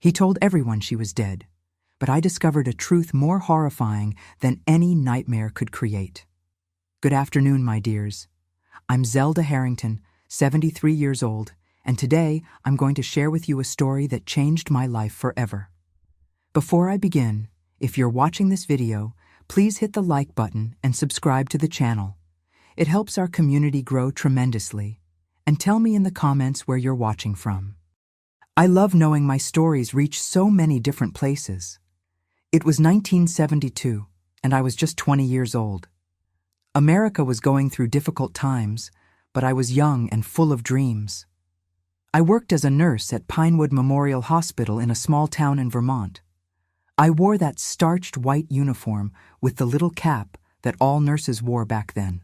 He told everyone she was dead, but I discovered a truth more horrifying than any nightmare could create. Good afternoon, my dears. I'm Zelda Harrington, 73 years old, and today I'm going to share with you a story that changed my life forever. Before I begin, if you're watching this video, please hit the like button and subscribe to the channel. It helps our community grow tremendously. And tell me in the comments where you're watching from. I love knowing my stories reach so many different places. It was 1972, and I was just 20 years old. America was going through difficult times, but I was young and full of dreams. I worked as a nurse at Pinewood Memorial Hospital in a small town in Vermont. I wore that starched white uniform with the little cap that all nurses wore back then.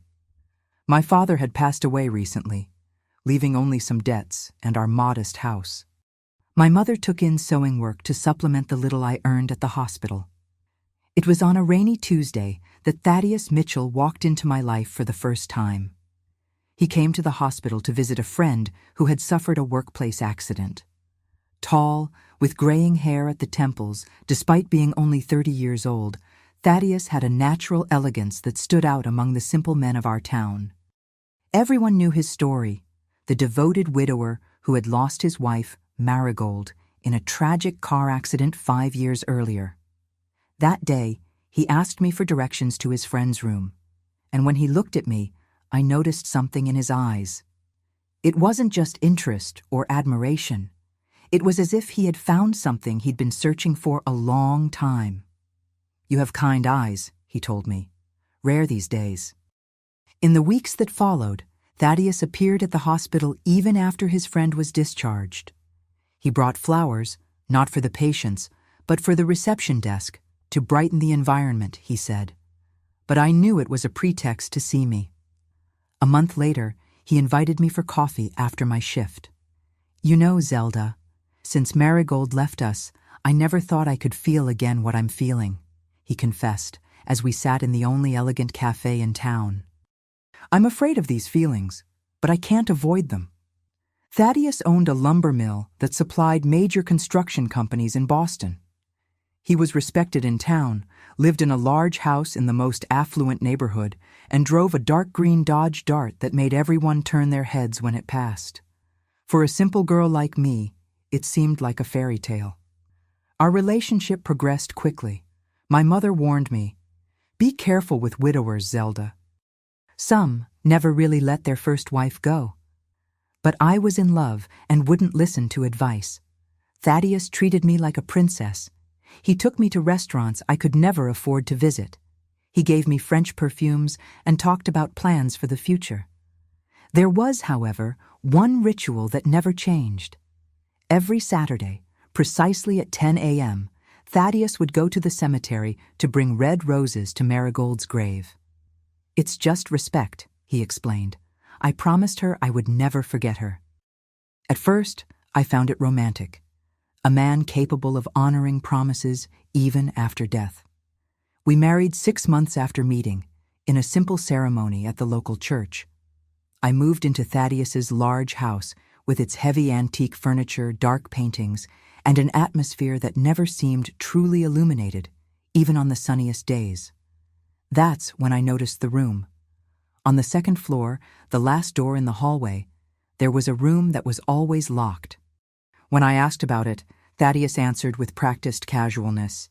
My father had passed away recently, leaving only some debts and our modest house. My mother took in sewing work to supplement the little I earned at the hospital. It was on a rainy Tuesday that Thaddeus Mitchell walked into my life for the first time. He came to the hospital to visit a friend who had suffered a workplace accident. Tall, with graying hair at the temples, despite being only 30 years old, Thaddeus had a natural elegance that stood out among the simple men of our town. Everyone knew his story, the devoted widower who had lost his wife, Marigold, in a tragic car accident 5 years earlier. That day, he asked me for directions to his friend's room, and when he looked at me, I noticed something in his eyes. It wasn't just interest or admiration. It was as if he had found something he'd been searching for a long time. "You have kind eyes," he told me. "Rare these days." In the weeks that followed, Thaddeus appeared at the hospital even after his friend was discharged. He brought flowers, not for the patients, but for the reception desk, to brighten the environment, he said. But I knew it was a pretext to see me. A month later, he invited me for coffee after my shift. "You know, Zelda, since Marigold left us, I never thought I could feel again what I'm feeling," he confessed, as we sat in the only elegant cafe in town. "I'm afraid of these feelings, but I can't avoid them." Thaddeus owned a lumber mill that supplied major construction companies in Boston. He was respected in town, lived in a large house in the most affluent neighborhood, and drove a dark green Dodge Dart that made everyone turn their heads when it passed. For a simple girl like me, it seemed like a fairy tale. Our relationship progressed quickly. My mother warned me, "Be careful with widowers, Zelda. Some never really let their first wife go." But I was in love and wouldn't listen to advice. Thaddeus treated me like a princess. He took me to restaurants I could never afford to visit. He gave me French perfumes and talked about plans for the future. There was, however, one ritual that never changed. Every Saturday, precisely at 10 a.m., Thaddeus would go to the cemetery to bring red roses to Marigold's grave. "It's just respect," he explained. "I promised her I would never forget her." At first, I found it romantic. A man capable of honoring promises even after death. We married 6 months after meeting, in a simple ceremony at the local church. I moved into Thaddeus's large house with its heavy antique furniture, dark paintings, and an atmosphere that never seemed truly illuminated, even on the sunniest days. That's when I noticed the room. On the second floor, the last door in the hallway, there was a room that was always locked. When I asked about it, Thaddeus answered with practiced casualness,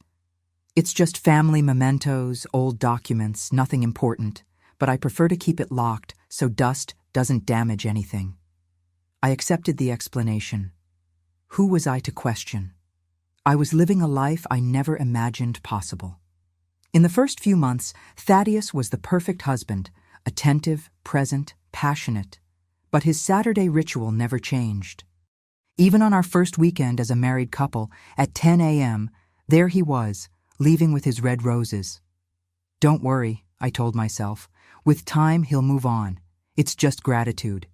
"It's just family mementos, old documents, nothing important, but I prefer to keep it locked so dust doesn't damage anything." I accepted the explanation. Who was I to question? I was living a life I never imagined possible. In the first few months, Thaddeus was the perfect husband, attentive, present, passionate. But his Saturday ritual never changed. Even on our first weekend as a married couple, at 10 a.m., there he was, leaving with his red roses. "Don't worry," I told myself. "With time, he'll move on. It's just gratitude."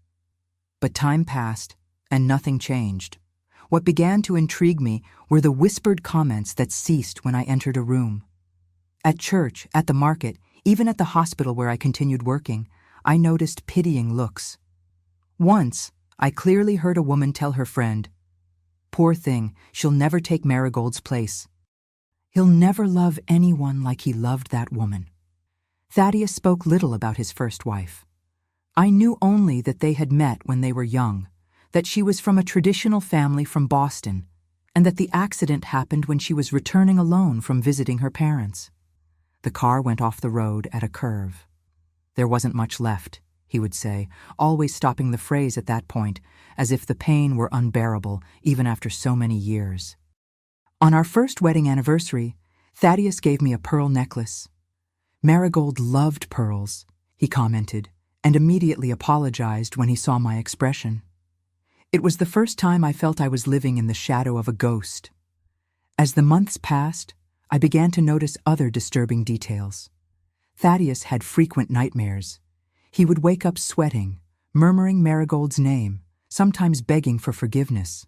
But time passed, and nothing changed. What began to intrigue me were the whispered comments that ceased when I entered a room. At church, at the market, even at the hospital where I continued working, I noticed pitying looks. Once, I clearly heard a woman tell her friend, Poor thing, she'll never take Marigold's place. He'll never love anyone like he loved that woman. Thaddeus spoke little about his first wife. I knew only that they had met when they were young, that she was from a traditional family from Boston, and that the accident happened when she was returning alone from visiting her parents. The car went off the road at a curve. There wasn't much left, he would say, always stopping the phrase at that point, as if the pain were unbearable even after so many years. On our first wedding anniversary, Thaddeus gave me a pearl necklace. Marigold loved pearls, he commented, and immediately apologized when he saw my expression. It was the first time I felt I was living in the shadow of a ghost. As the months passed, I began to notice other disturbing details. Thaddeus had frequent nightmares. He would wake up sweating, murmuring Marigold's name, sometimes begging for forgiveness.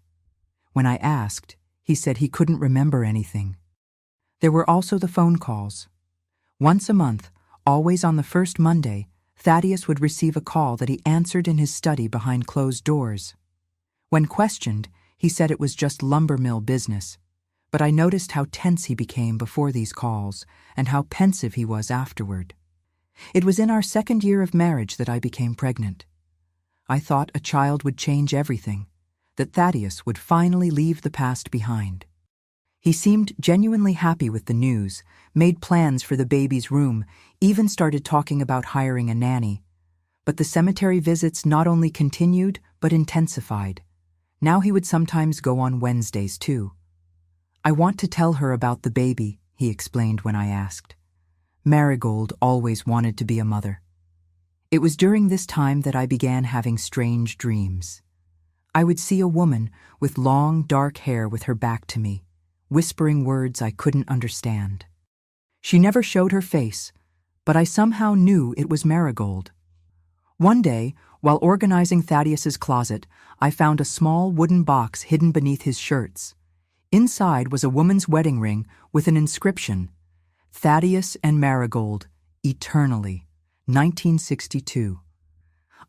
When I asked, he said he couldn't remember anything. There were also the phone calls. Once a month, always on the first Monday, Thaddeus would receive a call that he answered in his study behind closed doors. When questioned, he said it was just lumber mill business, but I noticed how tense he became before these calls and how pensive he was afterward. It was in our second year of marriage that I became pregnant. I thought a child would change everything, that Thaddeus would finally leave the past behind. He seemed genuinely happy with the news, made plans for the baby's room, even started talking about hiring a nanny. But the cemetery visits not only continued, but intensified. Now he would sometimes go on Wednesdays, too. I want to tell her about the baby, he explained when I asked. Marigold always wanted to be a mother. It was during this time that I began having strange dreams. I would see a woman with long, dark hair with her back to me, whispering words I couldn't understand. She never showed her face, but I somehow knew it was Marigold. One day, while organizing Thaddeus's closet, I found a small wooden box hidden beneath his shirts. Inside was a woman's wedding ring with an inscription, Thaddeus and Marigold, eternally, 1962.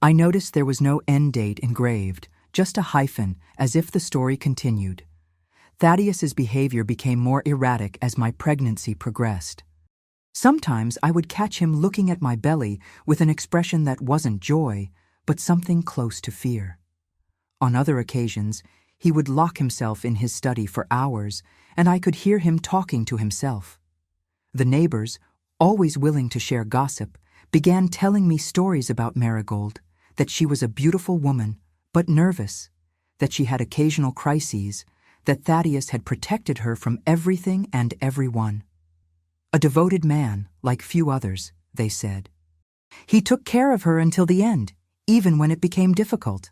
I noticed there was no end date engraved, just a hyphen, as if the story continued. Thaddeus's behavior became more erratic as my pregnancy progressed. Sometimes I would catch him looking at my belly with an expression that wasn't joy, but something close to fear. On other occasions, he would lock himself in his study for hours, and I could hear him talking to himself. The neighbors, always willing to share gossip, began telling me stories about Marigold, that she was a beautiful woman, but nervous, that she had occasional crises, that Thaddeus had protected her from everything and everyone. A devoted man, like few others, they said. He took care of her until the end, even when it became difficult.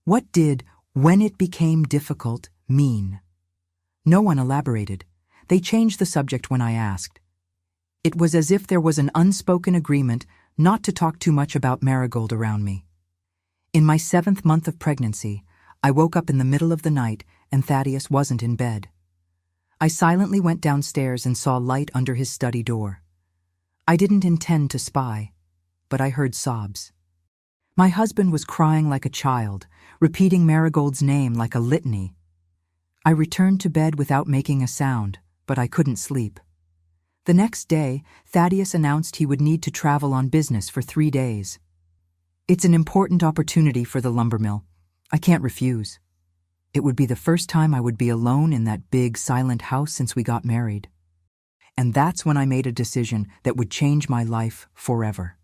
What did "when it became difficult" mean? No one elaborated. They changed the subject when I asked. It was as if there was an unspoken agreement not to talk too much about Marigold around me. In my 7th month of pregnancy, I woke up in the middle of the night and Thaddeus wasn't in bed. I silently went downstairs and saw light under his study door. I didn't intend to spy, but I heard sobs. My husband was crying like a child, repeating Marigold's name like a litany. I returned to bed without making a sound, but I couldn't sleep. The next day, Thaddeus announced he would need to travel on business for 3 days. It's an important opportunity for the lumber mill. I can't refuse. It would be the first time I would be alone in that big, silent house since we got married. And that's when I made a decision that would change my life forever.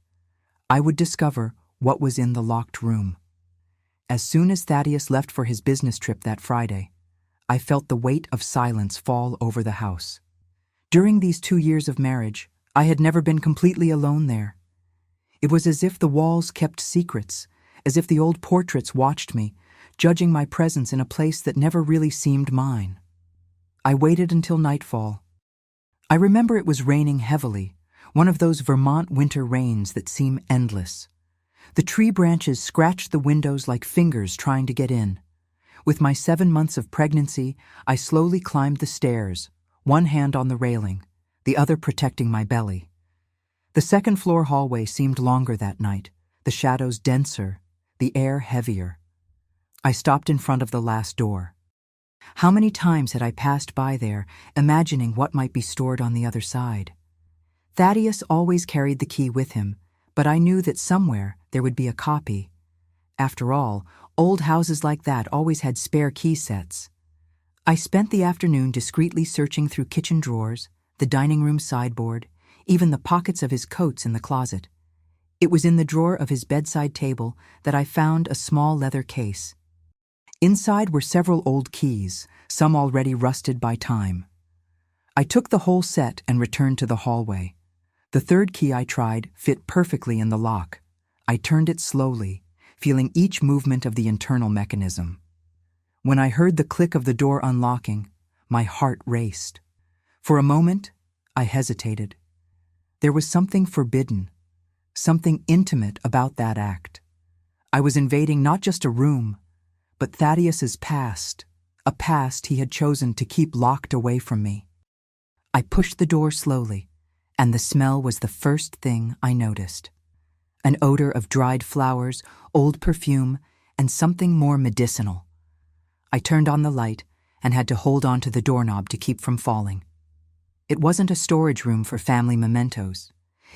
I would discover what was in the locked room. As soon as Thaddeus left for his business trip that Friday, I felt the weight of silence fall over the house. During these 2 years of marriage, I had never been completely alone there. It was as if the walls kept secrets, as if the old portraits watched me, judging my presence in a place that never really seemed mine. I waited until nightfall. I remember it was raining heavily, one of those Vermont winter rains that seem endless. The tree branches scratched the windows like fingers trying to get in. With my 7 months of pregnancy, I slowly climbed the stairs, one hand on the railing, the other protecting my belly. The second-floor hallway seemed longer that night, the shadows denser, the air heavier. I stopped in front of the last door. How many times had I passed by there, imagining what might be stored on the other side? Thaddeus always carried the key with him, but I knew that somewhere there would be a copy. After all, old houses like that always had spare key sets. I spent the afternoon discreetly searching through kitchen drawers, the dining room sideboard, even the pockets of his coats in the closet. It was in the drawer of his bedside table that I found a small leather case. Inside were several old keys, some already rusted by time. I took the whole set and returned to the hallway. The third key I tried fit perfectly in the lock. I turned it slowly, feeling each movement of the internal mechanism. When I heard the click of the door unlocking, my heart raced. For a moment, I hesitated. There was something forbidden, something intimate about that act. I was invading not just a room, but Thaddeus's past, a past he had chosen to keep locked away from me. I pushed the door slowly, and the smell was the first thing I noticed. An odor of dried flowers, old perfume, and something more medicinal. I turned on the light and had to hold on to the doorknob to keep from falling. It wasn't a storage room for family mementos.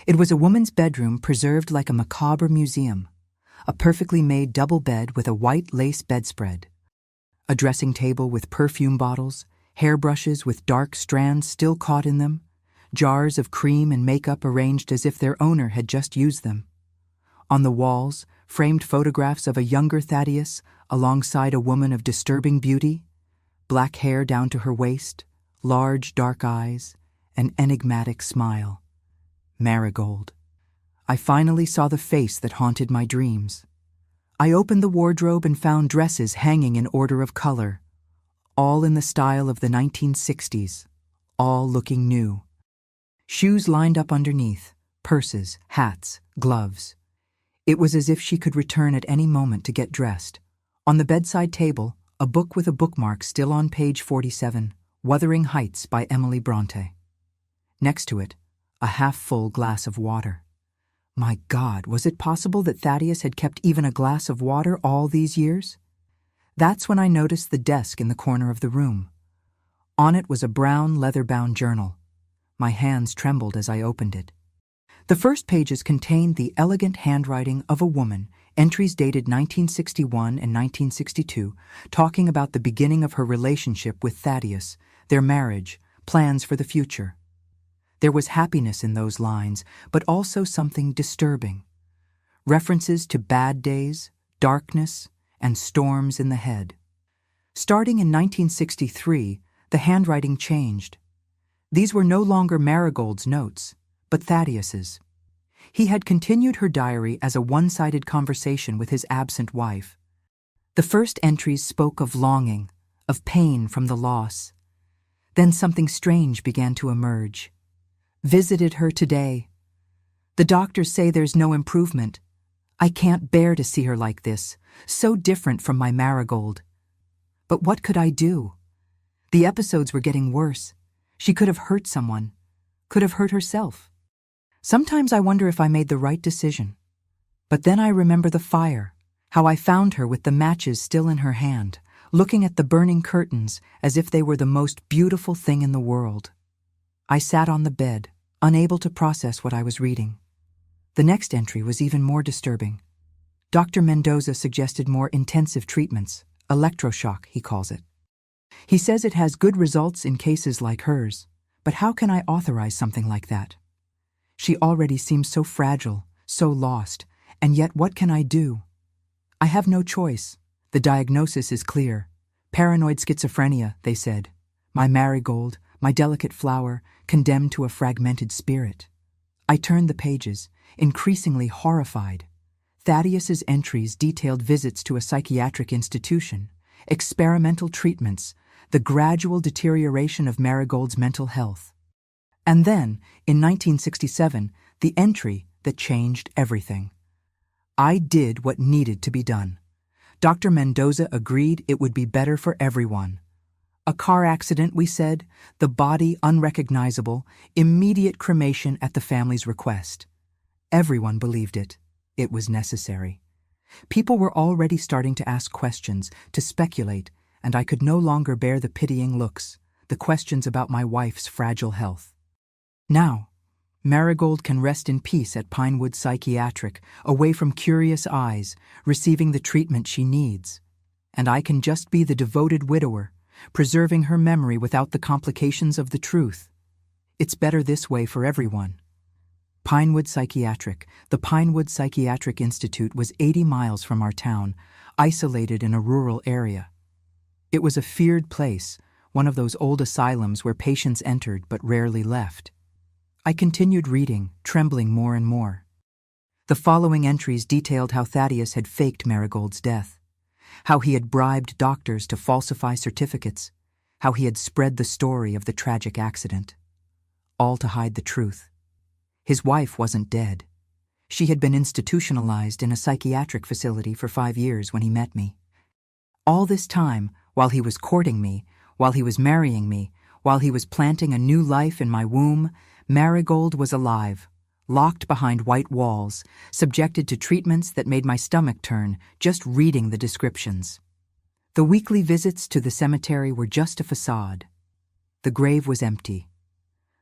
It was a woman's bedroom preserved like a macabre museum. A perfectly made double bed with a white lace bedspread. A dressing table with perfume bottles, hairbrushes with dark strands still caught in them, jars of cream and makeup arranged as if their owner had just used them. On the walls, framed photographs of a younger Thaddeus alongside a woman of disturbing beauty, black hair down to her waist, large dark eyes, an enigmatic smile. Marigold. I finally saw the face that haunted my dreams. I opened the wardrobe and found dresses hanging in order of color, all in the style of the 1960s, all looking new. Shoes lined up underneath, purses, hats, gloves. It was as if she could return at any moment to get dressed. On the bedside table, a book with a bookmark still on page 47, Wuthering Heights by Emily Bronte. Next to it, a half-full glass of water. My God, was it possible that Thaddeus had kept even a glass of water all these years? That's when I noticed the desk in the corner of the room. On it was a brown leather-bound journal. My hands trembled as I opened it. The first pages contained the elegant handwriting of a woman, entries dated 1961 and 1962, talking about the beginning of her relationship with Thaddeus, their marriage, plans for the future. There was happiness in those lines, but also something disturbing. References to bad days, darkness, and storms in the head. Starting in 1963, the handwriting changed. These were no longer Marigold's notes, but Thaddeus's. He had continued her diary as a one-sided conversation with his absent wife. The first entries spoke of longing, of pain from the loss. Then something strange began to emerge. Visited her today. The doctors say there's no improvement. I can't bear to see her like this, so different from my Marigold. But what could I do? The episodes were getting worse. She could have hurt someone, could have hurt herself. Sometimes I wonder if I made the right decision. But then I remember the fire, how I found her with the matches still in her hand, looking at the burning curtains as if they were the most beautiful thing in the world. I sat on the bed, unable to process what I was reading. The next entry was even more disturbing. Dr. Mendoza suggested more intensive treatments, electroshock, he calls it. He says it has good results in cases like hers, but how can I authorize something like that? She already seems so fragile, so lost, and yet what can I do? I have no choice. The diagnosis is clear. Paranoid schizophrenia, they said. My Marigold, my delicate flower, condemned to a fragmented spirit. I turned the pages, increasingly horrified. Thaddeus's entries detailed visits to a psychiatric institution, experimental treatments, the gradual deterioration of Marigold's mental health. And then, in 1967, the entry that changed everything. I did what needed to be done. Dr. Mendoza agreed it would be better for everyone. A car accident, we said, the body unrecognizable, immediate cremation at the family's request. Everyone believed it. It was necessary. People were already starting to ask questions, to speculate, and I could no longer bear the pitying looks, the questions about my wife's fragile health. Now, Marigold can rest in peace at Pinewood Psychiatric, away from curious eyes, receiving the treatment she needs. And I can just be the devoted widower, preserving her memory without the complications of the truth. It's better this way for everyone. Pinewood Psychiatric. The Pinewood Psychiatric Institute was 80 miles from our town, isolated in a rural area. It was a feared place, one of those old asylums where patients entered but rarely left. I continued reading, trembling more and more. The following entries detailed how Thaddeus had faked Marigold's death, how he had bribed doctors to falsify certificates, how he had spread the story of the tragic accident, all to hide the truth. His wife wasn't dead. She had been institutionalized in a psychiatric facility for 5 years when he met me. All this time, while he was courting me, while he was marrying me, while he was planting a new life in my womb, Marigold was alive, locked behind white walls, subjected to treatments that made my stomach turn just reading the descriptions. The weekly visits to the cemetery were just a facade. The grave was empty.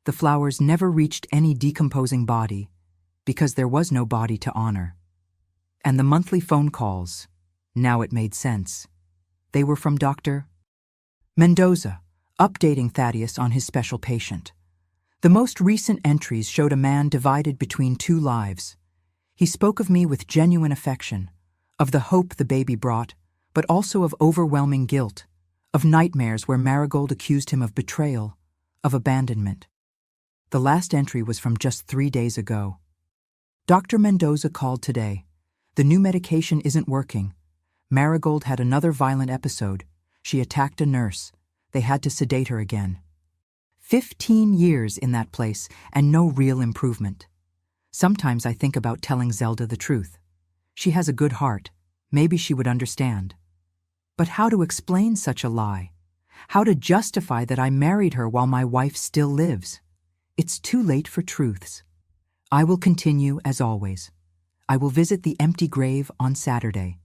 The flowers never reached any decomposing body, because there was no body to honor. And the monthly phone calls, now it made sense. They were from Dr. Mendoza, updating Thaddeus on his special patient. The most recent entries showed a man divided between 2 lives. He spoke of me with genuine affection, of the hope the baby brought, but also of overwhelming guilt, of nightmares where Marigold accused him of betrayal, of abandonment. The last entry was from just 3 days ago. Dr. Mendoza called today. The new medication isn't working. Marigold had another violent episode. She attacked a nurse. They had to sedate her again. 15 years in that place, and no real improvement. Sometimes I think about telling Zelda the truth. She has a good heart. Maybe she would understand. But how to explain such a lie? How to justify that I married her while my wife still lives? It's too late for truths. I will continue as always. I will visit the empty grave on Saturday.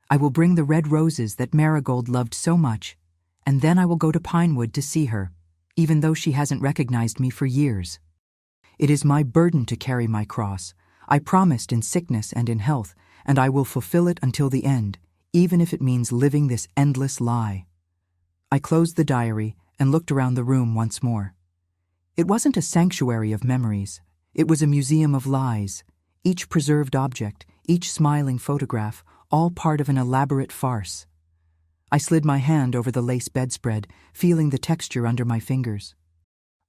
I will bring the red roses that Marigold loved so much, and then I will go to Pinewood to see her, even though she hasn't recognized me for years. It is my burden to carry my cross. I promised in sickness and in health, and I will fulfill it until the end, even if it means living this endless lie. I closed the diary and looked around the room once more. It wasn't a sanctuary of memories. It was a museum of lies, each preserved object, each smiling photograph, all part of an elaborate farce. I slid my hand over the lace bedspread, feeling the texture under my fingers.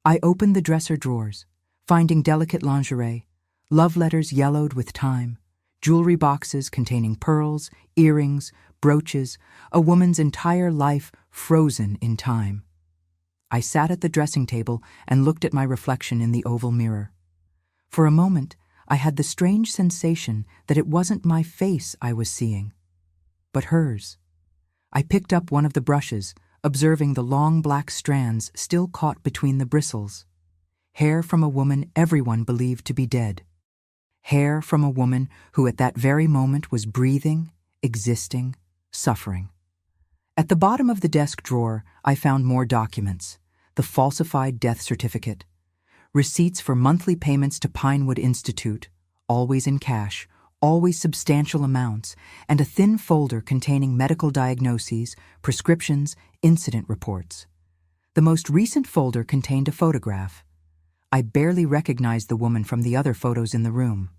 I opened the dresser drawers, finding delicate lingerie, love letters yellowed with time, jewelry boxes containing pearls, earrings, brooches, a woman's entire life frozen in time. I sat at the dressing table and looked at my reflection in the oval mirror. For a moment, I had the strange sensation that it wasn't my face I was seeing, but hers. I picked up one of the brushes, observing the long black strands still caught between the bristles. Hair from a woman everyone believed to be dead. Hair from a woman who at that very moment was breathing, existing, suffering. At the bottom of the desk drawer, I found more documents. The falsified death certificate, receipts for monthly payments to Pinewood Institute, always in cash, always substantial amounts, and a thin folder containing medical diagnoses, prescriptions, incident reports. The most recent folder contained a photograph. I barely recognized the woman from the other photos in the room.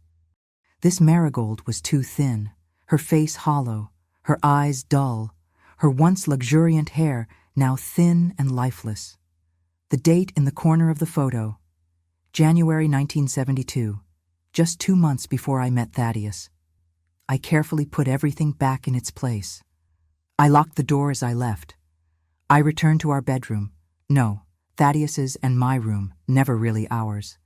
This Marigold was too thin, her face hollow, her eyes dull, her once luxuriant hair now thin and lifeless. The date in the corner of the photo, January 1972, just 2 months before I met Thaddeus. I carefully put everything back in its place. I locked the door as I left. I returned to our bedroom, no, Thaddeus's and my room, never really ours,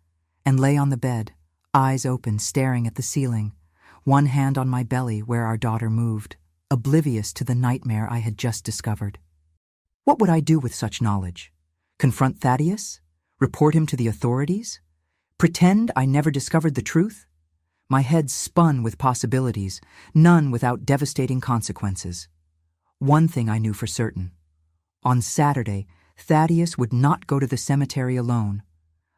and lay on the bed, eyes open, staring at the ceiling, one hand on my belly where our daughter moved, oblivious to the nightmare I had just discovered. What would I do with such knowledge? Confront Thaddeus? Report him to the authorities? Pretend I never discovered the truth? My head spun with possibilities, none without devastating consequences. One thing I knew for certain. On Saturday, Thaddeus would not go to the cemetery alone.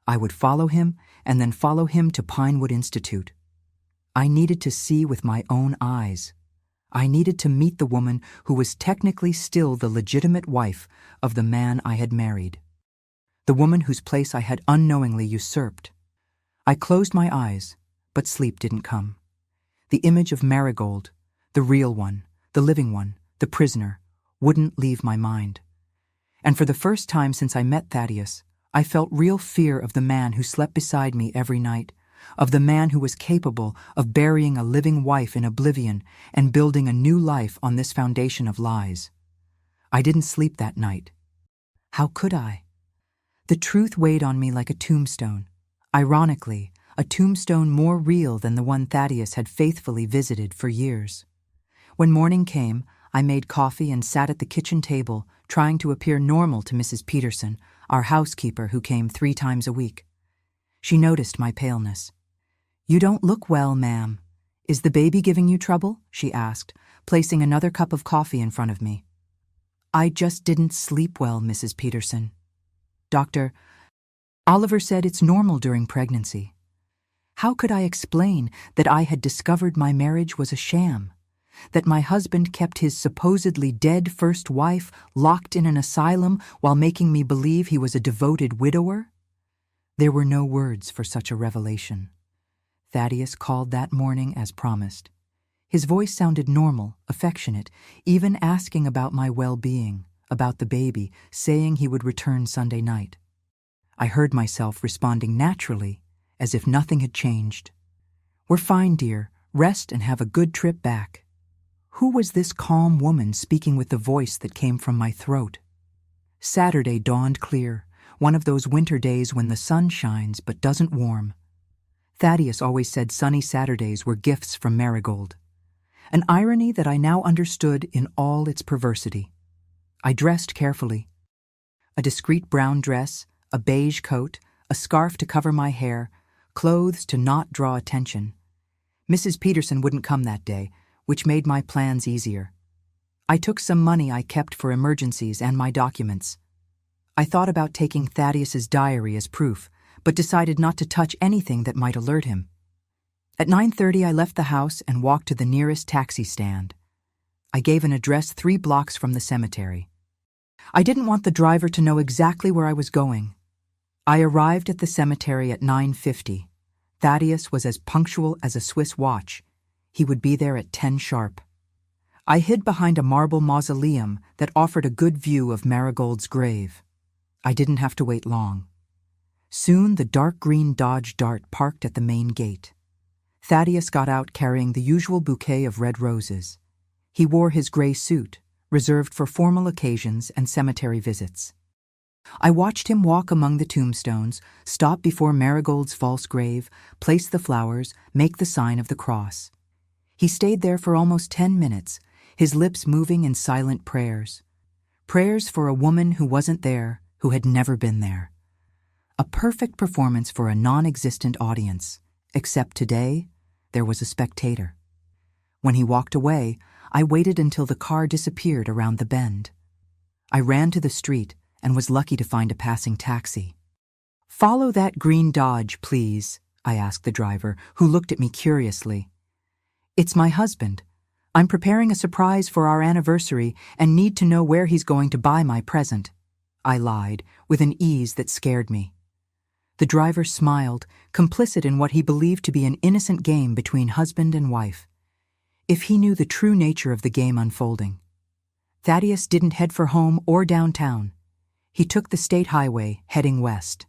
I would follow him and then follow him to Pinewood Institute. I needed to see with my own eyes. I needed to meet the woman who was technically still the legitimate wife of the man I had married. The woman whose place I had unknowingly usurped. I closed my eyes, but sleep didn't come. The image of Marigold, the real one, the living one, the prisoner, wouldn't leave my mind. And for the first time since I met Thaddeus, I felt real fear of the man who slept beside me every night, of the man who was capable of burying a living wife in oblivion and building a new life on this foundation of lies. I didn't sleep that night. How could I? The truth weighed on me like a tombstone. Ironically, a tombstone more real than the one Thaddeus had faithfully visited for years. When morning came, I made coffee and sat at the kitchen table, trying to appear normal to Mrs. Peterson, our housekeeper who came 3 times a week. She noticed my paleness. "You don't look well, ma'am. Is the baby giving you trouble?" she asked, placing another cup of coffee in front of me. "I just didn't sleep well, Mrs. Peterson. Doctor, Oliver said it's normal during pregnancy." How could I explain that I had discovered my marriage was a sham? That my husband kept his supposedly dead first wife locked in an asylum while making me believe he was a devoted widower? There were no words for such a revelation. Thaddeus called that morning as promised. His voice sounded normal, affectionate, even asking about my well-being, about the baby, saying he would return Sunday night. I heard myself responding naturally, as if nothing had changed. "We're fine, dear. Rest and have a good trip back." Who was this calm woman speaking with the voice that came from my throat? Saturday dawned clear, one of those winter days when the sun shines but doesn't warm. Thaddeus always said sunny Saturdays were gifts from Marigold, an irony that I now understood in all its perversity. I dressed carefully. A discreet brown dress, a beige coat, a scarf to cover my hair, clothes to not draw attention. Mrs. Peterson wouldn't come that day, which made my plans easier. I took some money I kept for emergencies and my documents. I thought about taking Thaddeus's diary as proof, but decided not to touch anything that might alert him. At 9:30, I left the house and walked to the nearest taxi stand. I gave an address 3 blocks from the cemetery. I didn't want the driver to know exactly where I was going. I arrived at the cemetery at 9:50. Thaddeus was as punctual as a Swiss watch. He would be there at 10 sharp. I hid behind a marble mausoleum that offered a good view of Marigold's grave. I didn't have to wait long. Soon the dark green Dodge Dart parked at the main gate. Thaddeus got out carrying the usual bouquet of red roses. He wore his gray suit, reserved for formal occasions and cemetery visits. I watched him walk among the tombstones, stop before Marigold's false grave, place the flowers, make the sign of the cross. He stayed there for almost 10 minutes, his lips moving in silent prayers. Prayers for a woman who wasn't there, who had never been there. A perfect performance for a non-existent audience, except today, there was a spectator. When he walked away, I waited until the car disappeared around the bend. I ran to the street and was lucky to find a passing taxi. "Follow that green Dodge, please," I asked the driver, who looked at me curiously. "It's my husband. I'm preparing a surprise for our anniversary and need to know where he's going to buy my present," I lied, with an ease that scared me. The driver smiled, complicit in what he believed to be an innocent game between husband and wife. If he knew the true nature of the game unfolding. Thaddeus didn't head for home or downtown. He took the state highway, heading west.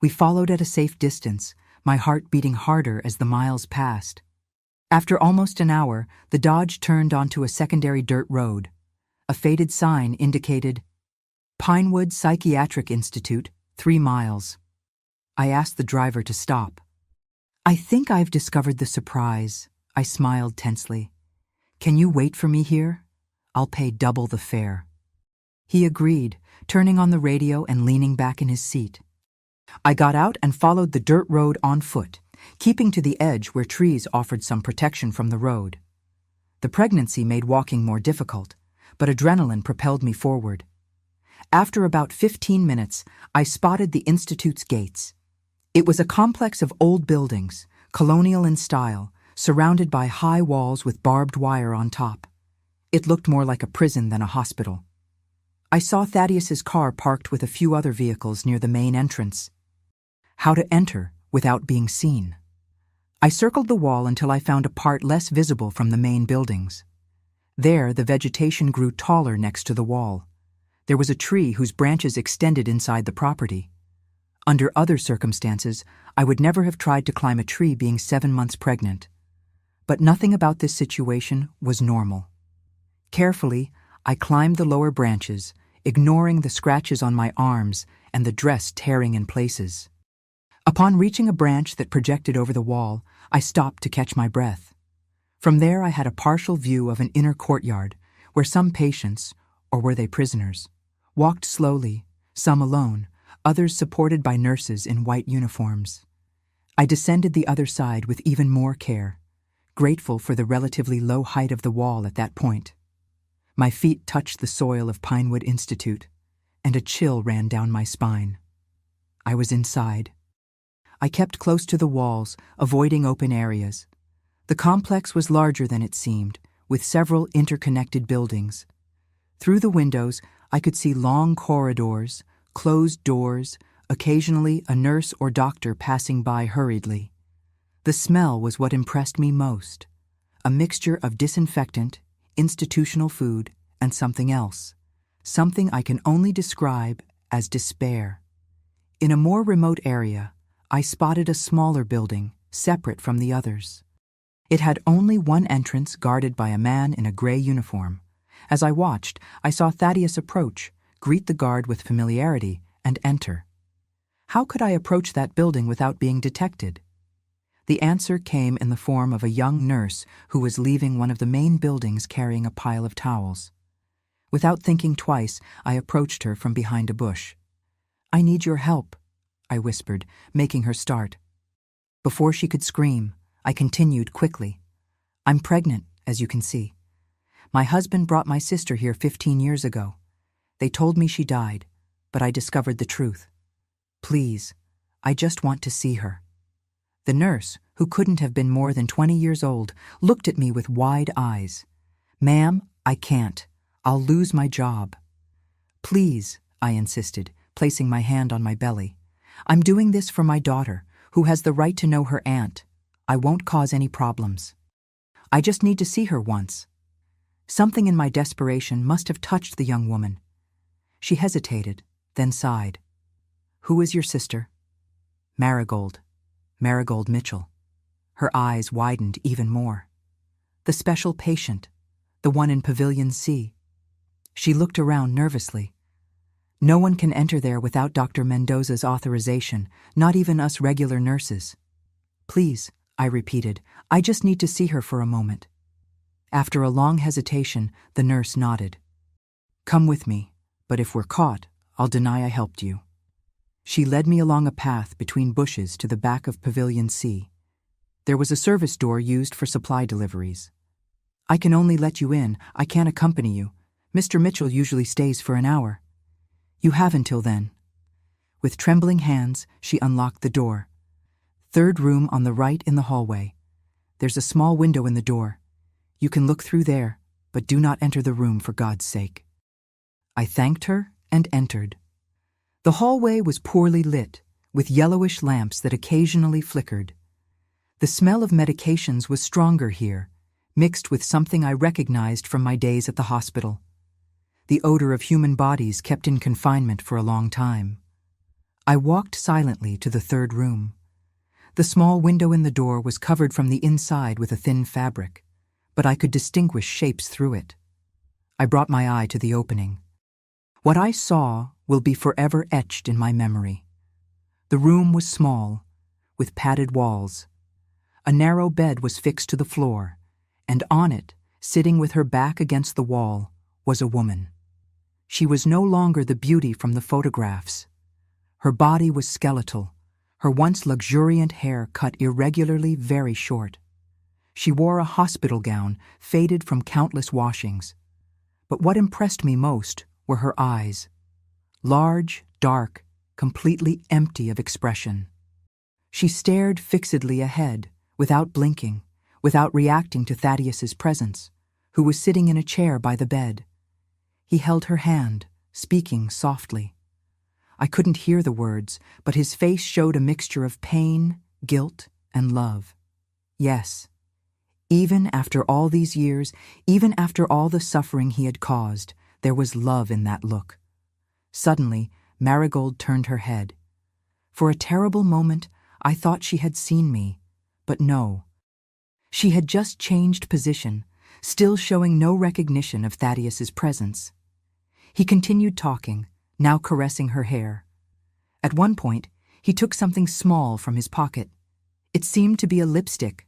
We followed at a safe distance, my heart beating harder as the miles passed. After almost an hour, the Dodge turned onto a secondary dirt road. A faded sign indicated, "Pinewood Psychiatric Institute, 3 miles. I asked the driver to stop. "I think I've discovered the surprise," I smiled tensely. "Can you wait for me here? I'll pay double the fare." He agreed, turning on the radio and leaning back in his seat. I got out and followed the dirt road on foot, keeping to the edge where trees offered some protection from the road. The pregnancy made walking more difficult, but adrenaline propelled me forward. After about 15 minutes, I spotted the Institute's gates. It was a complex of old buildings, colonial in style, surrounded by high walls with barbed wire on top. It looked more like a prison than a hospital. I saw Thaddeus's car parked with a few other vehicles near the main entrance. How to enter without being seen? I circled the wall until I found a part less visible from the main buildings. There, the vegetation grew taller next to the wall. There was a tree whose branches extended inside the property. Under other circumstances, I would never have tried to climb a tree being 7 months pregnant. But nothing about this situation was normal. Carefully, I climbed the lower branches, ignoring the scratches on my arms and the dress tearing in places. Upon reaching a branch that projected over the wall, I stopped to catch my breath. From there I had a partial view of an inner courtyard where some patients, or were they prisoners, walked slowly, some alone, others supported by nurses in white uniforms. I descended the other side with even more care, grateful for the relatively low height of the wall at that point. My feet touched the soil of Pinewood Institute, and a chill ran down my spine. I was inside. I kept close to the walls, avoiding open areas. The complex was larger than it seemed, with several interconnected buildings. Through the windows, I could see long corridors, closed doors, occasionally a nurse or doctor passing by hurriedly. The smell was what impressed me most, a mixture of disinfectant, institutional food, and something else, something I can only describe as despair. In a more remote area, I spotted a smaller building, separate from the others. It had only one entrance guarded by a man in a gray uniform. As I watched, I saw Thaddeus approach, greet the guard with familiarity, and enter. How could I approach that building without being detected? The answer came in the form of a young nurse who was leaving one of the main buildings carrying a pile of towels. Without thinking twice, I approached her from behind a bush. "I need your help," I whispered, making her start. Before she could scream, I continued quickly. "I'm pregnant, as you can see. My husband brought my sister here 15 years ago. They told me she died, but I discovered the truth. Please, I just want to see her." The nurse, who couldn't have been more than 20 years old, looked at me with wide eyes. "Ma'am, I can't. I'll lose my job." "Please," I insisted, placing my hand on my belly. "I'm doing this for my daughter, who has the right to know her aunt. I won't cause any problems. I just need to see her once." Something in my desperation must have touched the young woman. She hesitated, then sighed. "Who is your sister?" "Marigold. Marigold Mitchell." Her eyes widened even more. "The special patient, the one in Pavilion C." She looked around nervously. "No one can enter there without Dr. Mendoza's authorization, not even us regular nurses." "Please," I repeated, "I just need to see her for a moment." After a long hesitation, the nurse nodded. "Come with me, but if we're caught, I'll deny I helped you." She led me along a path between bushes to the back of Pavilion C. There was a service door used for supply deliveries. "I can only let you in. I can't accompany you. Mr. Mitchell usually stays for an hour." "You have until then." With trembling hands, she unlocked the door. "Third room on the right in the hallway. There's a small window in the door. You can look through there, but do not enter the room for God's sake." I thanked her and entered. The hallway was poorly lit, with yellowish lamps that occasionally flickered. The smell of medications was stronger here, mixed with something I recognized from my days at the hospital. The odor of human bodies kept in confinement for a long time. I walked silently to the third room. The small window in the door was covered from the inside with a thin fabric, but I could distinguish shapes through it. I brought my eye to the opening. What I saw will be forever etched in my memory. The room was small, with padded walls. A narrow bed was fixed to the floor, and on it, sitting with her back against the wall, was a woman. She was no longer the beauty from the photographs. Her body was skeletal, her once luxuriant hair cut irregularly very short. She wore a hospital gown faded from countless washings. But what impressed me most were her eyes. large, dark, completely empty of expression. She stared fixedly ahead, without blinking, without reacting to Thaddeus's presence, who was sitting in a chair by the bed. He held her hand, speaking softly. I couldn't hear the words, but his face showed a mixture of pain, guilt, and love. Yes, even after all these years, even after all the suffering he had caused, there was love in that look. Suddenly, Marigold turned her head. For a terrible moment, I thought she had seen me, but no. She had just changed position, still showing no recognition of Thaddeus's presence. He continued talking, now caressing her hair. At one point, he took something small from his pocket. It seemed to be a lipstick.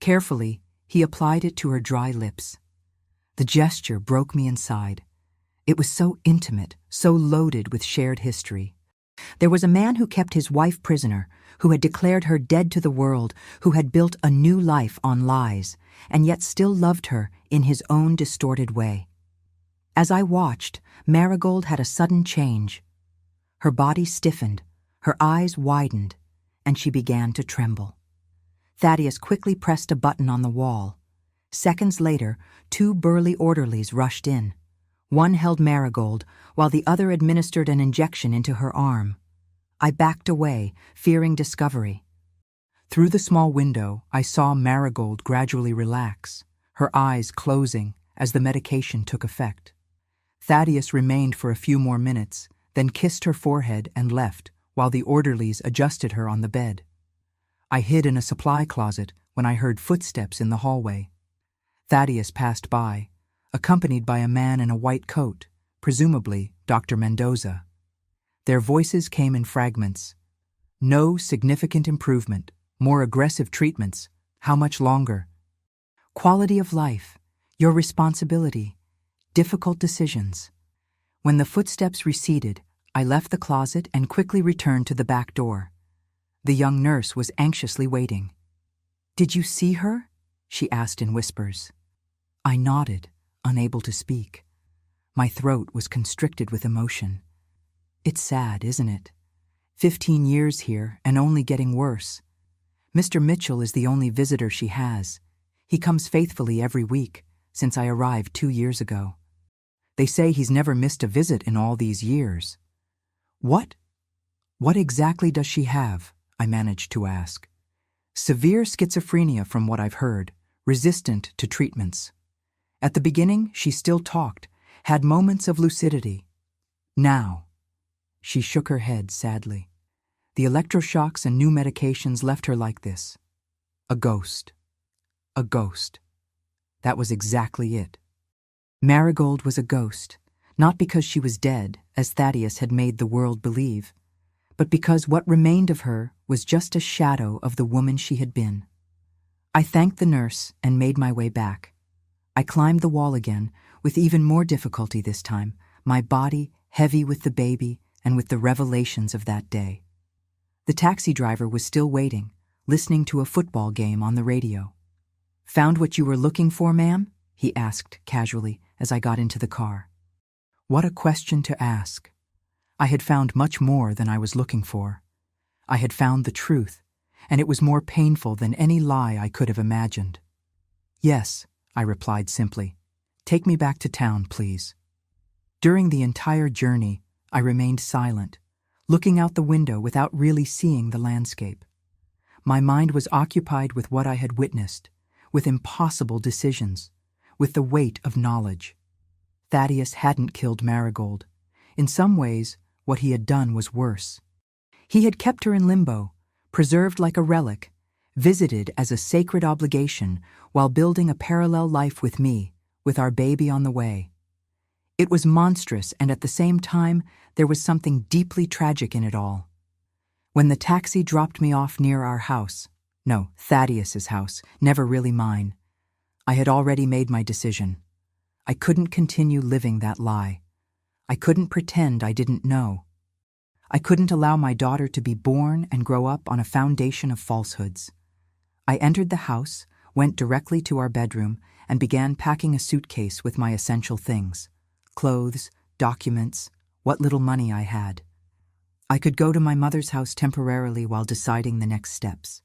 Carefully, he applied it to her dry lips. The gesture broke me inside. It was so intimate, so loaded with shared history. There was a man who kept his wife prisoner, who had declared her dead to the world, who had built a new life on lies, and yet still loved her in his own distorted way. As I watched, Marigold had a sudden change. Her body stiffened, her eyes widened, and she began to tremble. Thaddeus quickly pressed a button on the wall. Seconds later, 2 burly orderlies rushed in. One held Marigold, while the other administered an injection into her arm. I backed away, fearing discovery. Through the small window, I saw Marigold gradually relax, her eyes closing as the medication took effect. Thaddeus remained for a few more minutes, then kissed her forehead and left, while the orderlies adjusted her on the bed. I hid in a supply closet when I heard footsteps in the hallway. Thaddeus passed by, accompanied by a man in a white coat, presumably Dr. Mendoza. Their voices came in fragments. No significant improvement, more aggressive treatments, how much longer? Quality of life, your responsibility, difficult decisions. When the footsteps receded, I left the closet and quickly returned to the back door. The young nurse was anxiously waiting. "Did you see her?" she asked in whispers. I nodded, unable to speak. My throat was constricted with emotion. It's sad, isn't it? 15 years here and only getting worse. Mr. Mitchell is the only visitor she has. He comes faithfully every week, since I arrived 2 years ago. They say he's never missed a visit in all these years. What exactly does she have? I managed to ask. Severe schizophrenia from what I've heard, resistant to treatments. At the beginning, she still talked, had moments of lucidity. Now, she shook her head sadly. The electroshocks and new medications left her like this. A ghost. A ghost. That was exactly it. Marigold was a ghost, not because she was dead, as Thaddeus had made the world believe, but because what remained of her was just a shadow of the woman she had been. I thanked the nurse and made my way back. I climbed the wall again, with even more difficulty this time, my body heavy with the baby and with the revelations of that day. The taxi driver was still waiting, listening to a football game on the radio. "Found what you were looking for, ma'am?" he asked casually as I got into the car. What a question to ask. I had found much more than I was looking for. I had found the truth, and it was more painful than any lie I could have imagined. "Yes," I replied simply. "Take me back to town, please." During the entire journey, I remained silent, looking out the window without really seeing the landscape. My mind was occupied with what I had witnessed, with impossible decisions, with the weight of knowledge. Thaddeus hadn't killed Marigold. In some ways, what he had done was worse. He had kept her in limbo, preserved like a relic, visited as a sacred obligation while building a parallel life with me, with our baby on the way. It was monstrous, and at the same time, there was something deeply tragic in it all. When the taxi dropped me off near our house, no, Thaddeus's house, never really mine, I had already made my decision. I couldn't continue living that lie. I couldn't pretend I didn't know. I couldn't allow my daughter to be born and grow up on a foundation of falsehoods. I entered the house, went directly to our bedroom, and began packing a suitcase with my essential things: clothes, documents, what little money I had. I could go to my mother's house temporarily while deciding the next steps.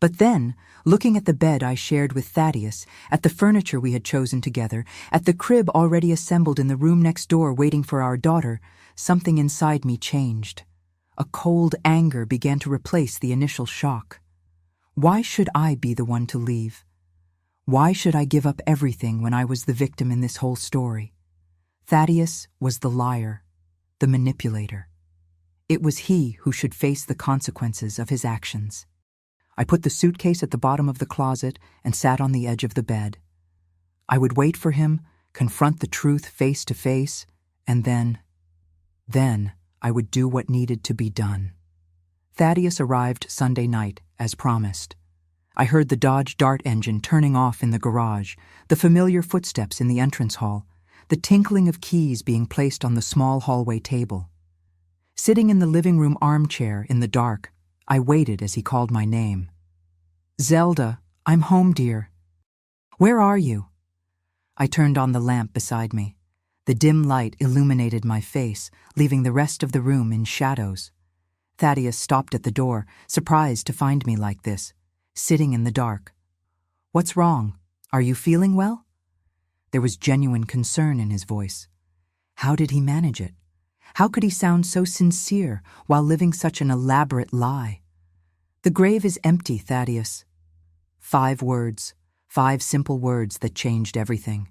But then, looking at the bed I shared with Thaddeus, at the furniture we had chosen together, at the crib already assembled in the room next door waiting for our daughter, something inside me changed. A cold anger began to replace the initial shock. Why should I be the one to leave? Why should I give up everything when I was the victim in this whole story? Thaddeus was the liar, the manipulator. It was he who should face the consequences of his actions. I put the suitcase at the bottom of the closet and sat on the edge of the bed. I would wait for him, confront the truth face to face, and then I would do what needed to be done. Thaddeus arrived Sunday night, as promised. I heard the Dodge Dart engine turning off in the garage, the familiar footsteps in the entrance hall, the tinkling of keys being placed on the small hallway table. Sitting in the living room armchair in the dark, I waited as he called my name. "Zelda, I'm home, dear." "Where are you?" I turned on the lamp beside me. The dim light illuminated my face, leaving the rest of the room in shadows. Thaddeus stopped at the door, surprised to find me like this, sitting in the dark. "What's wrong? Are you feeling well?" There was genuine concern in his voice. How did he manage it? How could he sound so sincere while living such an elaborate lie? "The grave is empty, Thaddeus." 5 words, 5 simple words that changed everything.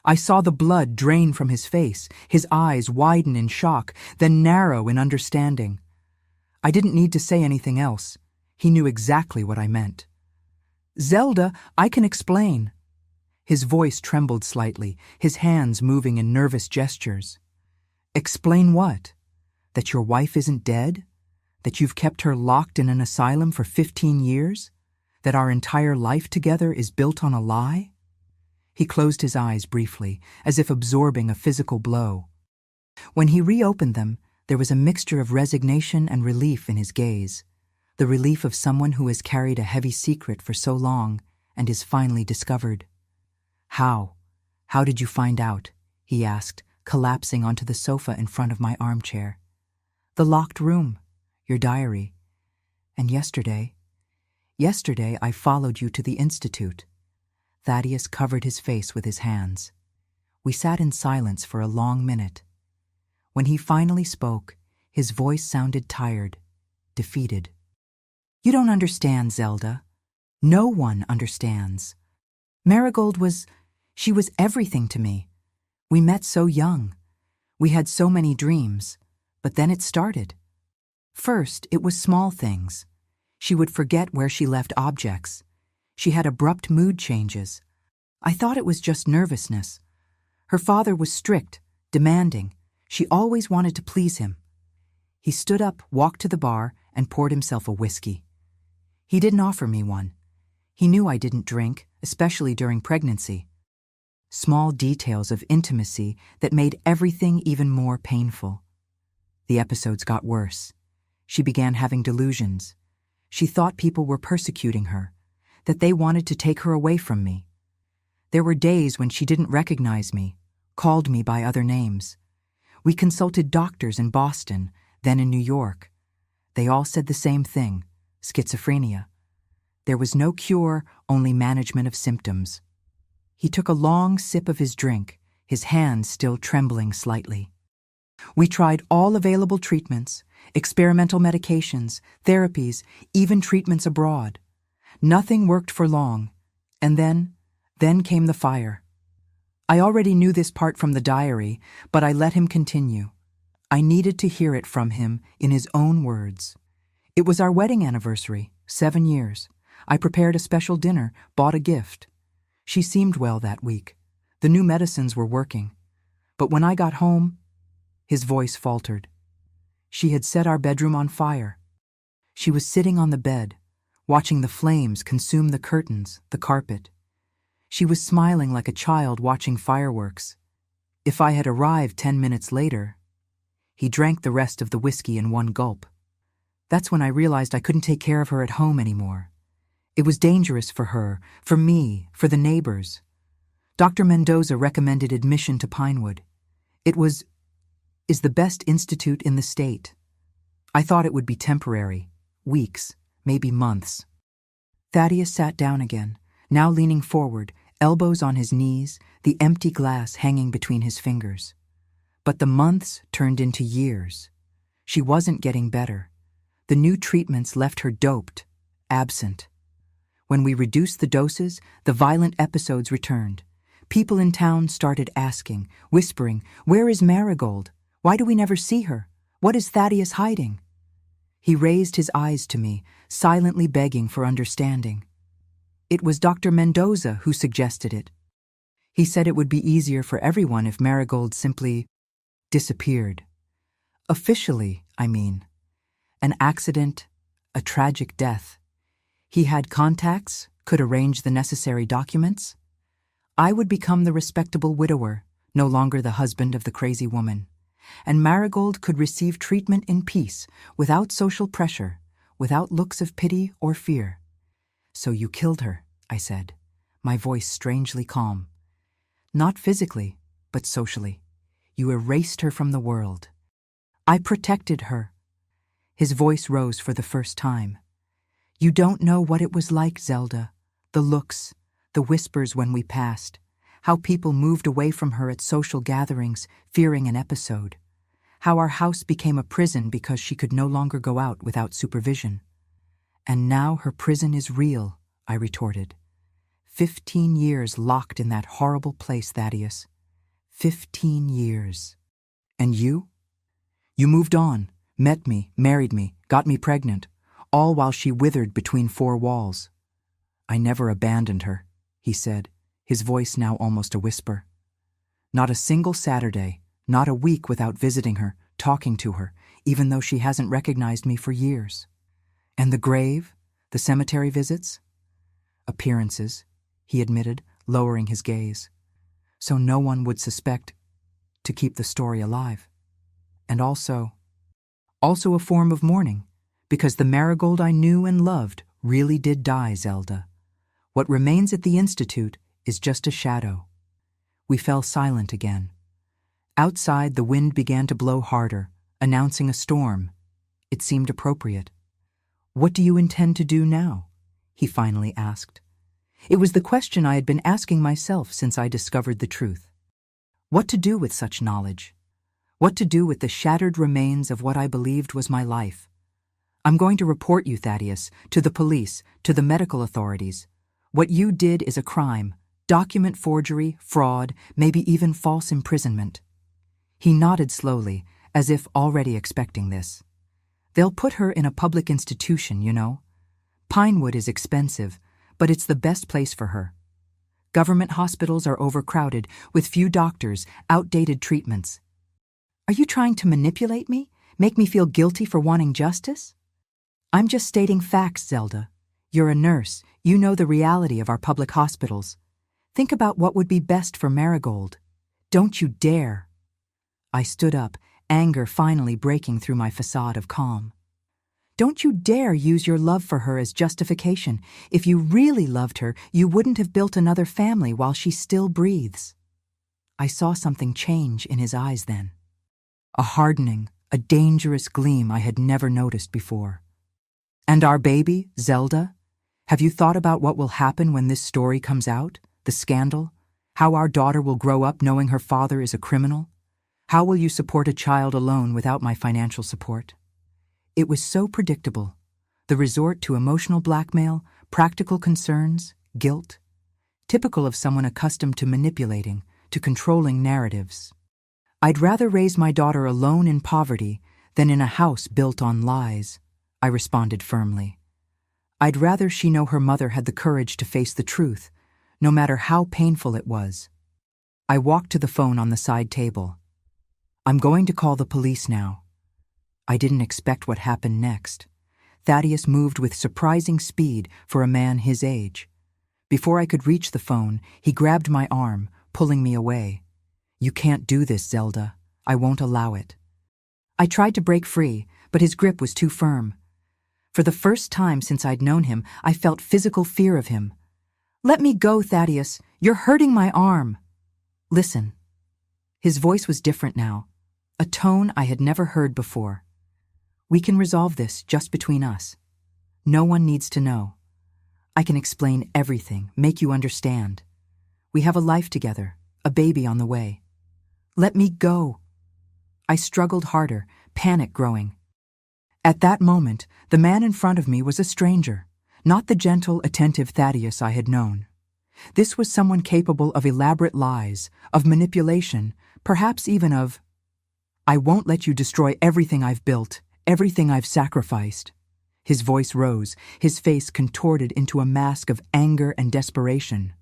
I saw the blood drain from his face, his eyes widen in shock, then narrow in understanding. I didn't need to say anything else. He knew exactly what I meant. "Zelda, I can explain." His voice trembled slightly, his hands moving in nervous gestures. "Explain what? That your wife isn't dead? That you've kept her locked in an asylum for 15 years? That our entire life together is built on a lie?" He closed his eyes briefly, as if absorbing a physical blow. When he reopened them, there was a mixture of resignation and relief in his gaze, the relief of someone who has carried a heavy secret for so long and is finally discovered. "How? How did you find out?" he asked, collapsing onto the sofa in front of my armchair. "The locked room, your diary. And yesterday I followed you to the institute." Thaddeus covered his face with his hands. We sat in silence for a long minute. When he finally spoke, his voice sounded tired, defeated. "You don't understand, Zelda. No one understands. Marigold she was everything to me. We met so young. We had so many dreams. But then it started. First, it was small things. She would forget where she left objects. She had abrupt mood changes. I thought it was just nervousness. Her father was strict, demanding. She always wanted to please him. He stood up, walked to the bar, and poured himself a whiskey. He didn't offer me one. He knew I didn't drink, especially during pregnancy. Small details of intimacy that made everything even more painful. The episodes got worse. She began having delusions. She thought people were persecuting her, that they wanted to take her away from me. There were days when she didn't recognize me, called me by other names. We consulted doctors in Boston, then in New York. They all said the same thing, schizophrenia. There was no cure, only management of symptoms. He took a long sip of his drink, his hands still trembling slightly. We tried all available treatments, experimental medications, therapies, even treatments abroad. Nothing worked for long, and then came the fire. I already knew this part from the diary, but I let him continue. I needed to hear it from him in his own words. It was our wedding anniversary, 7 years. I prepared a special dinner, bought a gift. She seemed well that week. The new medicines were working. But when I got home, his voice faltered. She had set our bedroom on fire. She was sitting on the bed, watching the flames consume the curtains, the carpet. She was smiling like a child watching fireworks. If I had arrived 10 minutes later, he drank the rest of the whiskey in one gulp. That's when I realized I couldn't take care of her at home anymore. It was dangerous for her, for me, for the neighbors. Dr. Mendoza recommended admission to Pinewood. It was is the best institute in the state. I thought it would be temporary, weeks, maybe months. Thaddeus sat down again, now leaning forward, elbows on his knees, the empty glass hanging between his fingers. But the months turned into years. She wasn't getting better. The new treatments left her doped, absent. When we reduced the doses, the violent episodes returned. People in town started asking, whispering, "Where is Marigold? Why do we never see her? What is Thaddeus hiding?" He raised his eyes to me, silently begging for understanding. It was Dr. Mendoza who suggested it. He said it would be easier for everyone if Marigold simply disappeared. Officially, I mean. An accident, a tragic death. He had contacts, could arrange the necessary documents. I would become the respectable widower, no longer the husband of the crazy woman. And Marigold could receive treatment in peace, without social pressure, without looks of pity or fear. "So you killed her," I said, my voice strangely calm. "Not physically, but socially. You erased her from the world." "I protected her." His voice rose for the first time. "You don't know what it was like, Zelda. The looks, the whispers when we passed, how people moved away from her at social gatherings, fearing an episode. How our house became a prison because she could no longer go out without supervision." "And now her prison is real," I retorted. 15 years locked in that horrible place, Thaddeus. 15 years. "And you? You moved on, met me, married me, got me pregnant, all while she withered between four walls." "I never abandoned her," he said, his voice now almost a whisper. "Not a single Saturday, not a week without visiting her, talking to her, even though she hasn't recognized me for years." "And the grave? The cemetery visits?" "Appearances," he admitted, lowering his gaze. "So no one would suspect, to keep the story alive. And also a form of mourning, because the Marigold I knew and loved really did die, Zelda. What remains at the Institute is just a shadow." We fell silent again. Outside, the wind began to blow harder, announcing a storm. It seemed appropriate. "What do you intend to do now?" he finally asked. It was the question I had been asking myself since I discovered the truth. What to do with such knowledge? What to do with the shattered remains of what I believed was my life? "I'm going to report you, Thaddeus, to the police, to the medical authorities. What you did is a crime, document forgery, fraud, maybe even false imprisonment." He nodded slowly, as if already expecting this. "They'll put her in a public institution, you know. Pinewood is expensive, but it's the best place for her. Government hospitals are overcrowded, with few doctors, outdated treatments." "Are you trying to manipulate me? Make me feel guilty for wanting justice?" "I'm just stating facts, Zelda. You're a nurse. You know the reality of our public hospitals. Think about what would be best for Marigold. Don't you dare." I stood up, anger finally breaking through my facade of calm. "Don't you dare use your love for her as justification. If you really loved her, you wouldn't have built another family while she still breathes." I saw something change in his eyes then. A hardening, a dangerous gleam I had never noticed before. "And our baby, Zelda? Have you thought about what will happen when this story comes out? The scandal? How our daughter will grow up knowing her father is a criminal? How will you support a child alone without my financial support?" It was so predictable. The resort to emotional blackmail, practical concerns, guilt. Typical of someone accustomed to manipulating, to controlling narratives. "I'd rather raise my daughter alone in poverty than in a house built on lies," I responded firmly. "I'd rather she know her mother had the courage to face the truth, no matter how painful it was." I walked to the phone on the side table. "I'm going to call the police now." I didn't expect what happened next. Thaddeus moved with surprising speed for a man his age. Before I could reach the phone, he grabbed my arm, pulling me away. "You can't do this, Zelda. I won't allow it." I tried to break free, but his grip was too firm. For the first time since I'd known him, I felt physical fear of him. "Let me go, Thaddeus. You're hurting my arm." "Listen." His voice was different now. a tone I had never heard before. "We can resolve this just between us. No one needs to know. I can explain everything, make you understand. We have a life together, a baby on the way. Let me go." I struggled harder, panic growing. At that moment, the man in front of me was a stranger, not the gentle, attentive Thaddeus I had known. This was someone capable of elaborate lies, of manipulation, perhaps even of, "I won't let you destroy everything I've built, everything I've sacrificed." His voice rose, his face contorted into a mask of anger and desperation.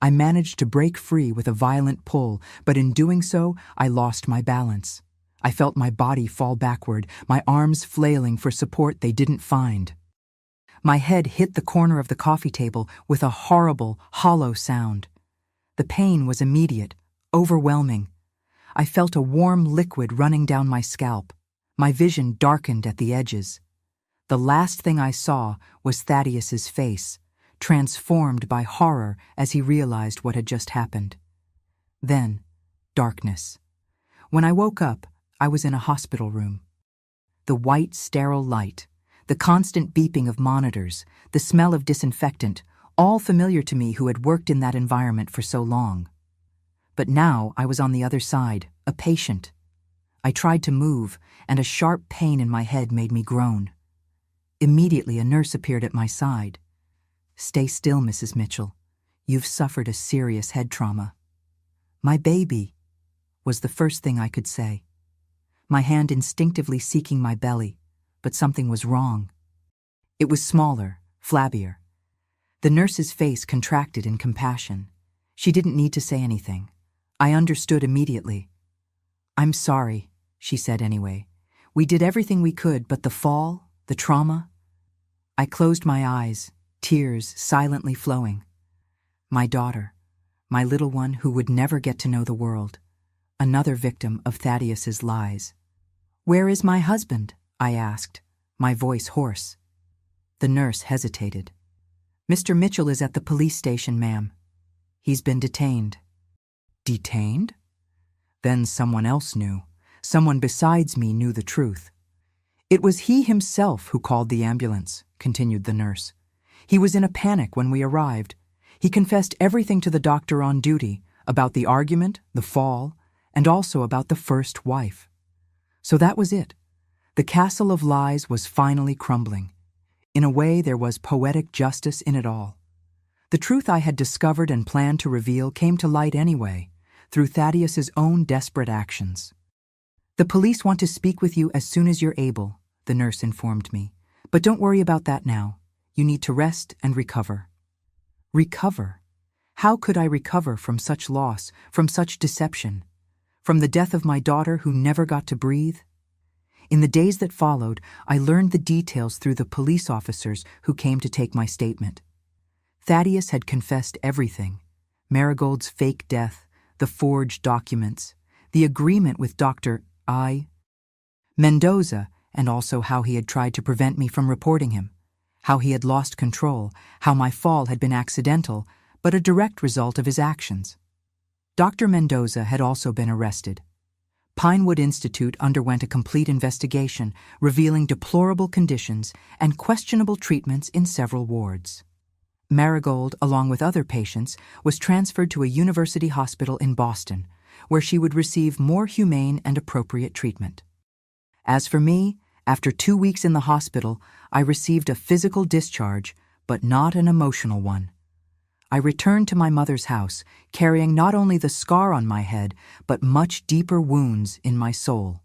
I managed to break free with a violent pull, but in doing so, I lost my balance. I felt my body fall backward, my arms flailing for support they didn't find. My head hit the corner of the coffee table with a horrible, hollow sound. The pain was immediate, overwhelming. I felt a warm liquid running down my scalp. My vision darkened at the edges. The last thing I saw was Thaddeus's face, transformed by horror as he realized what had just happened. Then, darkness. When I woke up, I was in a hospital room. The white, sterile light, the constant beeping of monitors, the smell of disinfectant, all familiar to me who had worked in that environment for so long. But now I was on the other side, a patient. I tried to move, and a sharp pain in my head made me groan. Immediately, a nurse appeared at my side. "Stay still, Mrs. Mitchell. You've suffered a serious head trauma." "My baby," was the first thing I could say. My hand instinctively seeking my belly, but something was wrong. It was smaller, flabbier. The nurse's face contracted in compassion. She didn't need to say anything. I understood immediately. "I'm sorry," she said anyway. "We did everything we could, but the fall, the trauma." I closed my eyes, tears silently flowing. My daughter, my little one who would never get to know the world, another victim of Thaddeus's lies. "Where is my husband?" I asked, my voice hoarse. The nurse hesitated. "Mr. Mitchell is at the police station, ma'am. He's been detained." Detained? Then someone else knew. Someone besides me knew the truth. "It was he himself who called the ambulance," continued the nurse. "He was in a panic when we arrived. He confessed everything to the doctor on duty, about the argument, the fall, and also about the first wife. So that was it. The castle of lies was finally crumbling. In a way, there was poetic justice in it all. The truth I had discovered and planned to reveal came to light anyway, through Thaddeus's own desperate actions. "The police want to speak with you as soon as you're able," the nurse informed me. "But don't worry about that now. You need to rest and recover." Recover? How could I recover from such loss, from such deception? From the death of my daughter who never got to breathe? In the days that followed, I learned the details through the police officers who came to take my statement. Thaddeus had confessed everything: Marigold's fake death, the forged documents, the agreement with Dr. Mendoza, and also how he had tried to prevent me from reporting him, how he had lost control, how my fall had been accidental, but a direct result of his actions. Dr. Mendoza had also been arrested. Pinewood Institute underwent a complete investigation, revealing deplorable conditions and questionable treatments in several wards. Marigold, along with other patients, was transferred to a university hospital in Boston, where she would receive more humane and appropriate treatment. As for me, after 2 weeks in the hospital, I received a physical discharge, but not an emotional one. I returned to my mother's house, carrying not only the scar on my head, but much deeper wounds in my soul.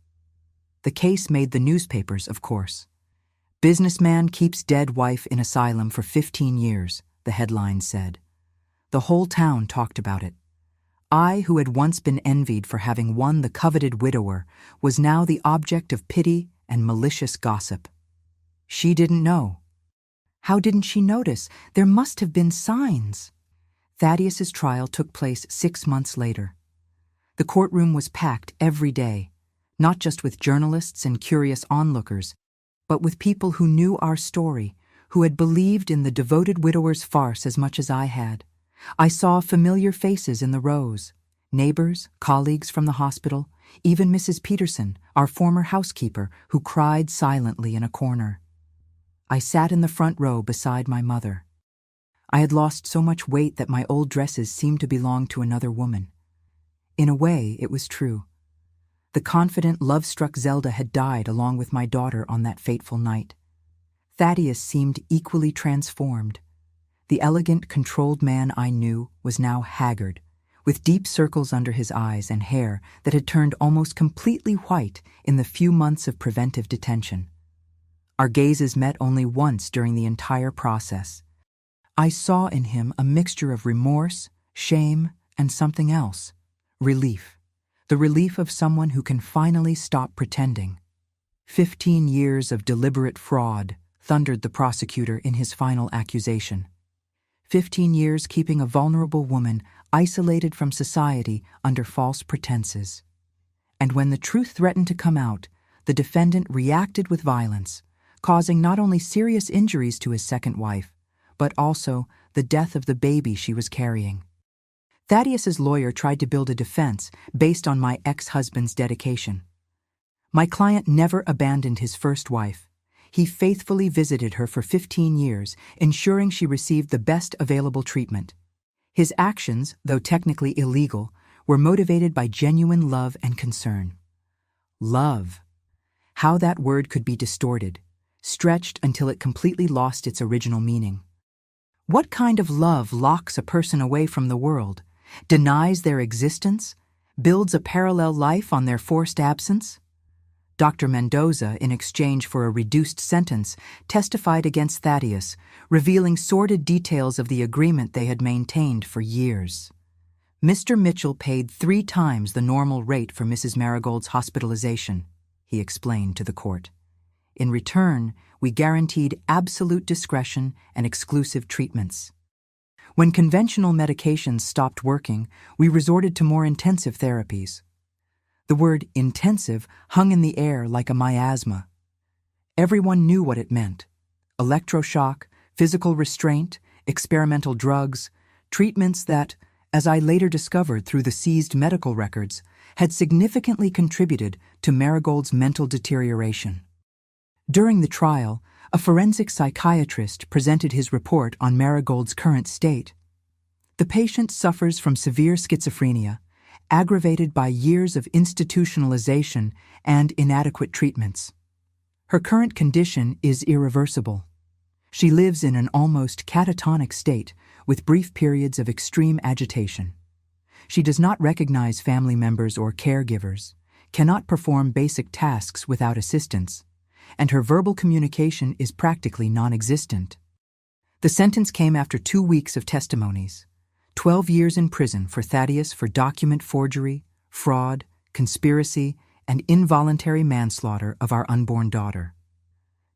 The case made the newspapers, of course. "Businessman keeps dead wife in asylum for 15 years, the headline said. The whole town talked about it. I, who had once been envied for having won the coveted widower, was now the object of pity and malicious gossip. She didn't know. How didn't she notice? There must have been signs. Thaddeus's trial took place 6 months later. The courtroom was packed every day, not just with journalists and curious onlookers, but with people who knew our story, who had believed in the devoted widower's farce as much as I had. I saw familiar faces in the rows, Neighbors, colleagues from the hospital, even Mrs. Peterson, our former housekeeper, who cried silently in a corner. I sat in the front row beside my mother. I had lost so much weight that my old dresses seemed to belong to another woman. In a way, it was true. The confident, love-struck Zelda had died along with my daughter on that fateful night. Thaddeus seemed equally transformed. The elegant, controlled man I knew was now haggard, with deep circles under his eyes and hair that had turned almost completely white in the few months of preventive detention. Our gazes met only once during the entire process. I saw in him a mixture of remorse, shame, and something else. Relief. The relief of someone who can finally stop pretending. 15 years of deliberate fraud, thundered the prosecutor in his final accusation. 15 years keeping a vulnerable woman isolated from society under false pretenses. And when the truth threatened to come out, the defendant reacted with violence, causing not only serious injuries to his second wife, but also the death of the baby she was carrying. Thaddeus's lawyer tried to build a defense based on my ex-husband's dedication. My client never abandoned his first wife. He faithfully visited her for 15 years, ensuring she received the best available treatment. His actions, though technically illegal, were motivated by genuine love and concern. Love. How that word could be distorted, stretched until it completely lost its original meaning. What kind of love locks a person away from the world, denies their existence, builds a parallel life on their forced absence? Dr. Mendoza, in exchange for a reduced sentence, testified against Thaddeus, revealing sordid details of the agreement they had maintained for years. Mr. Mitchell paid 3 times the normal rate for Mrs. Marigold's hospitalization, he explained to the court. In return, we guaranteed absolute discretion and exclusive treatments. When conventional medications stopped working, we resorted to more intensive therapies. The word intensive hung in the air like a miasma. Everyone knew what it meant. Electroshock, physical restraint, experimental drugs, treatments that, as I later discovered through the seized medical records, had significantly contributed to Marigold's mental deterioration. During the trial, a forensic psychiatrist presented his report on Marigold's current state. The patient suffers from severe schizophrenia, aggravated by years of institutionalization and inadequate treatments. Her current condition is irreversible. She lives in an almost catatonic state with brief periods of extreme agitation. She does not recognize family members or caregivers, cannot perform basic tasks without assistance, and her verbal communication is practically non-existent. The sentence came after 2 weeks of testimonies. 12 years in prison for Thaddeus for document forgery, fraud, conspiracy, and involuntary manslaughter of our unborn daughter.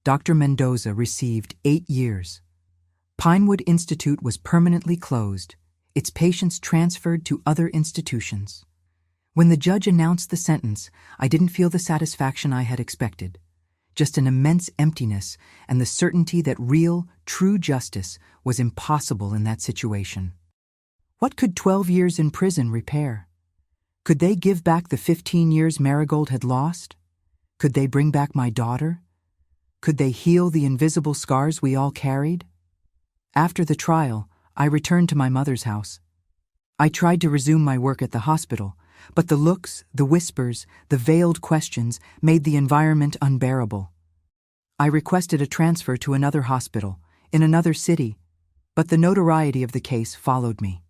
Dr. Mendoza received 8 years. Pinewood Institute was permanently closed, its patients transferred to other institutions. When the judge announced the sentence, I didn't feel the satisfaction I had expected, just an immense emptiness and the certainty that real, true justice was impossible in that situation. What could 12 years in prison repair? Could they give back the 15 years Marigold had lost? Could they bring back my daughter? Could they heal the invisible scars we all carried? After the trial, I returned to my mother's house. I tried to resume my work at the hospital, but the looks, the whispers, the veiled questions made the environment unbearable. I requested a transfer to another hospital, in another city, but the notoriety of the case followed me.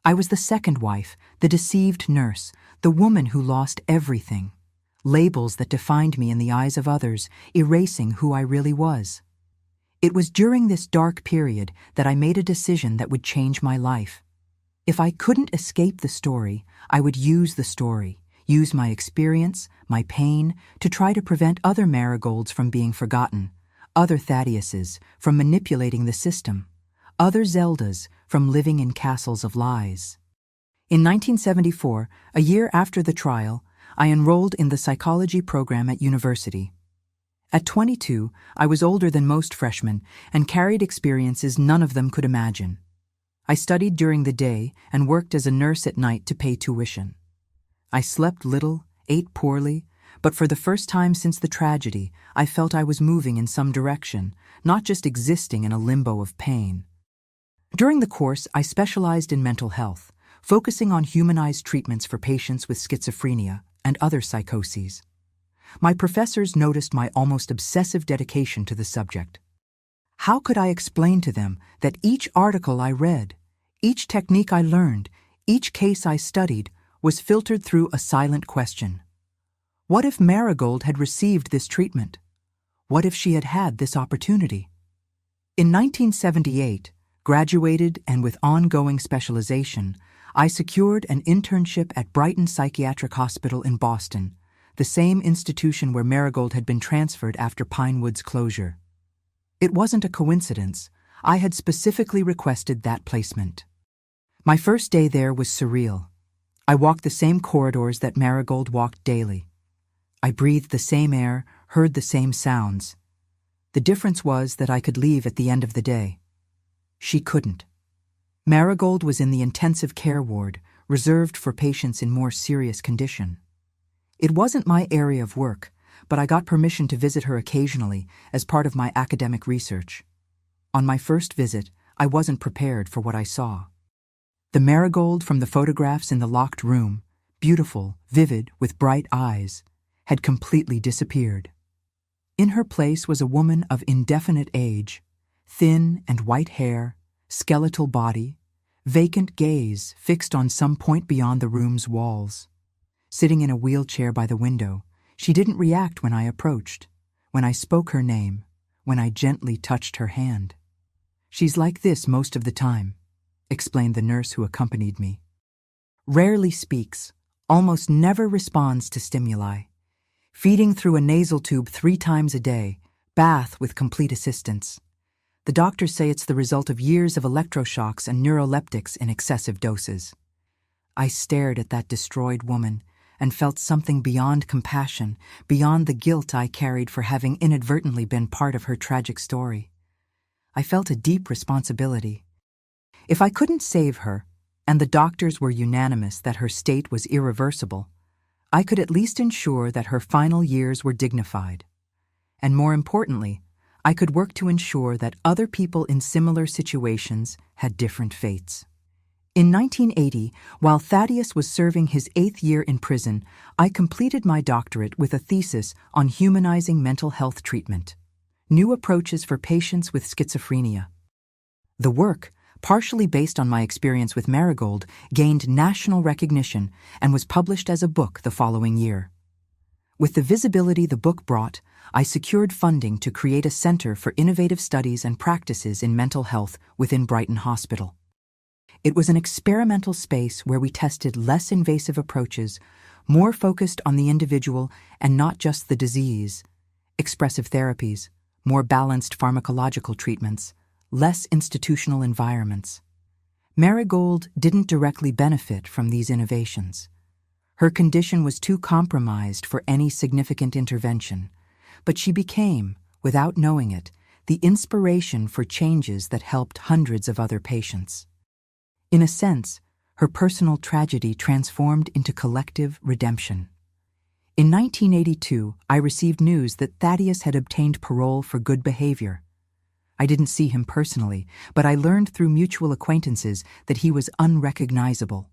I was the second wife, the deceived nurse, the woman who lost everything. Labels that defined me in the eyes of others, erasing who I really was. It was during this dark period that I made a decision that would change my life. If I couldn't escape the story, I would use the story, use my experience, my pain, to try to prevent other Marigolds from being forgotten, other Thaddeus's from manipulating the system, other Zeldas from living in castles of lies. In 1974, a year after the trial, I enrolled in the psychology program at university. At 22, I was older than most freshmen and carried experiences none of them could imagine. I studied during the day and worked as a nurse at night to pay tuition. I slept little, ate poorly, but for the first time since the tragedy, I felt I was moving in some direction, not just existing in a limbo of pain. During the course, I specialized in mental health, focusing on humanized treatments for patients with schizophrenia and other psychoses. My professors noticed my almost obsessive dedication to the subject. How could I explain to them that each article I read, each technique I learned, each case I studied was filtered through a silent question? What if Marigold had received this treatment? What if she had had this opportunity? In 1978, graduated and with ongoing specialization, I secured an internship at Brighton Psychiatric Hospital in Boston, the same institution where Marigold had been transferred after Pinewood's closure. It wasn't a coincidence. I had specifically requested that placement. My first day there was surreal. I walked the same corridors that Marigold walked daily. I breathed the same air, heard the same sounds. The difference was that I could leave at the end of the day. She couldn't. Marigold was in the intensive care ward, reserved for patients in more serious condition. It wasn't my area of work, but I got permission to visit her occasionally as part of my academic research. On my first visit, I wasn't prepared for what I saw. The Marigold from the photographs in the locked room, beautiful, vivid, with bright eyes, had completely disappeared. In her place was a woman of indefinite age, thin and white hair, skeletal body, vacant gaze fixed on some point beyond the room's walls. Sitting in a wheelchair by the window, she didn't react when I approached, when I spoke her name, when I gently touched her hand. "She's like this most of the time," explained the nurse who accompanied me. "Rarely speaks, almost never responds to stimuli. Feeding through a nasal tube 3 times a day, bath with complete assistance. The doctors say it's the result of years of electroshocks and neuroleptics in excessive doses." I stared at that destroyed woman and felt something beyond compassion, beyond the guilt I carried for having inadvertently been part of her tragic story. I felt a deep responsibility. If I couldn't save her, and the doctors were unanimous that her state was irreversible, I could at least ensure that her final years were dignified. And more importantly, I could work to ensure that other people in similar situations had different fates. In 1980, while Thaddeus was serving his 8th year in prison, I completed my doctorate with a thesis on humanizing mental health treatment, new approaches for patients with schizophrenia. The work, partially based on my experience with Marigold, gained national recognition and was published as a book the following year. With the visibility the book brought, I secured funding to create a center for innovative studies and practices in mental health within Brighton Hospital. It was an experimental space where we tested less invasive approaches, more focused on the individual and not just the disease, expressive therapies, more balanced pharmacological treatments, less institutional environments. Marigold didn't directly benefit from these innovations. Her condition was too compromised for any significant intervention, but she became, without knowing it, the inspiration for changes that helped hundreds of other patients. In a sense, her personal tragedy transformed into collective redemption. In 1982, I received news that Thaddeus had obtained parole for good behavior. I didn't see him personally, but I learned through mutual acquaintances that he was unrecognizable,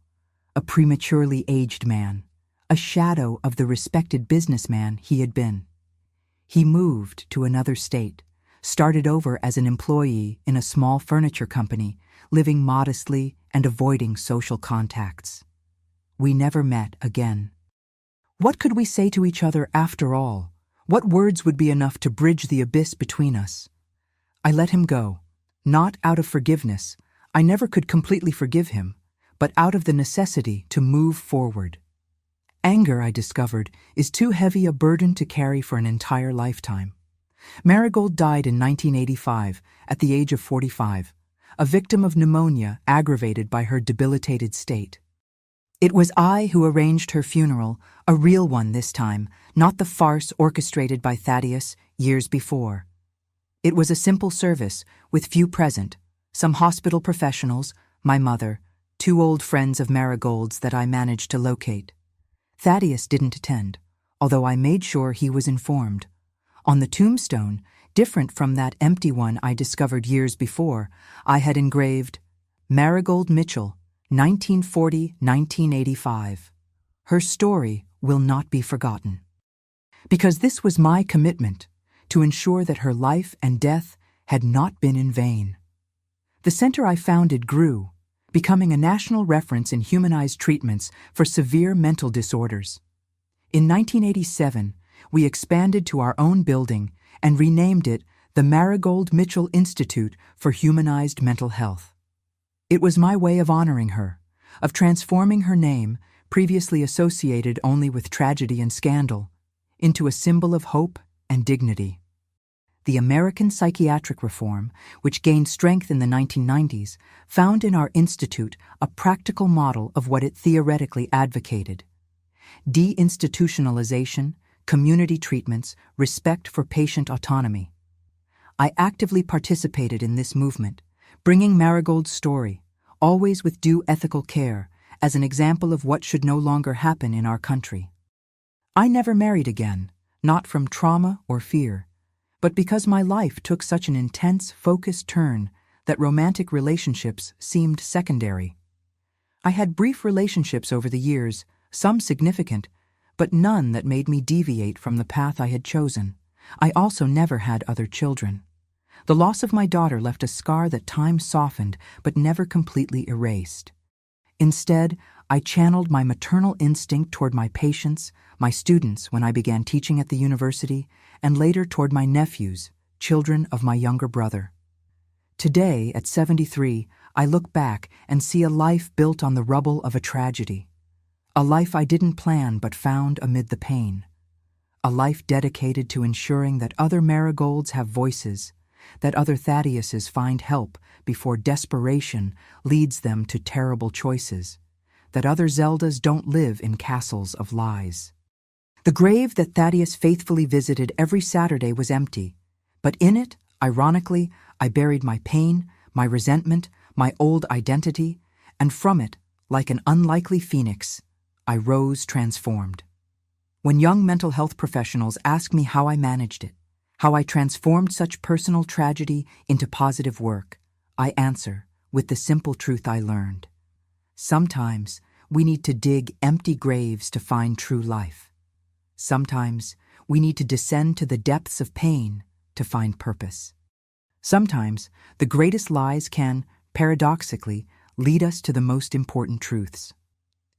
a prematurely aged man, a shadow of the respected businessman he had been. He moved to another state, started over as an employee in a small furniture company, living modestly and avoiding social contacts. We never met again. What could we say to each other after all? What words would be enough to bridge the abyss between us? I let him go, not out of forgiveness. I never could completely forgive him, but out of the necessity to move forward. Anger, I discovered, is too heavy a burden to carry for an entire lifetime. Marigold died in 1985 at the age of 45, a victim of pneumonia aggravated by her debilitated state. It was I who arranged her funeral, a real one this time, not the farce orchestrated by Thaddeus years before. It was a simple service, with few present, some hospital professionals, my mother, two old friends of Marigold's that I managed to locate. Thaddeus didn't attend, although I made sure he was informed. On the tombstone, different from that empty one I discovered years before, I had engraved, Marigold Mitchell, 1940–1985. Her story will not be forgotten. Because this was my commitment, to ensure that her life and death had not been in vain. The center I founded grew, becoming a national reference in humanized treatments for severe mental disorders. In 1987, we expanded to our own building and renamed it the Marigold Mitchell Institute for Humanized Mental Health. It was my way of honoring her, of transforming her name, previously associated only with tragedy and scandal, into a symbol of hope and dignity. The American psychiatric reform, which gained strength in the 1990s, found in our institute a practical model of what it theoretically advocated: deinstitutionalization, community treatments, respect for patient autonomy. I actively participated in this movement, bringing Marigold's story, always with due ethical care, as an example of what should no longer happen in our country. I never married again, not from trauma or fear, but because my life took such an intense, focused turn that romantic relationships seemed secondary. I had brief relationships over the years, some significant, but none that made me deviate from the path I had chosen. I also never had other children. The loss of my daughter left a scar that time softened but never completely erased. Instead, I channeled my maternal instinct toward my patients, my students when I began teaching at the university, and later toward my nephews, children of my younger brother. Today, at 73, I look back and see a life built on the rubble of a tragedy. A life I didn't plan but found amid the pain. A life dedicated to ensuring that other Marigolds have voices, that other Thaddeus's find help before desperation leads them to terrible choices, that other Zeldas don't live in castles of lies. The grave that Thaddeus faithfully visited every Saturday was empty, but in it, ironically, I buried my pain, my resentment, my old identity, and from it, like an unlikely phoenix, I rose transformed. When young mental health professionals ask me how I managed it, how I transformed such personal tragedy into positive work, I answer with the simple truth I learned. Sometimes we need to dig empty graves to find true life. Sometimes we need to descend to the depths of pain to find purpose. Sometimes the greatest lies can, paradoxically, lead us to the most important truths.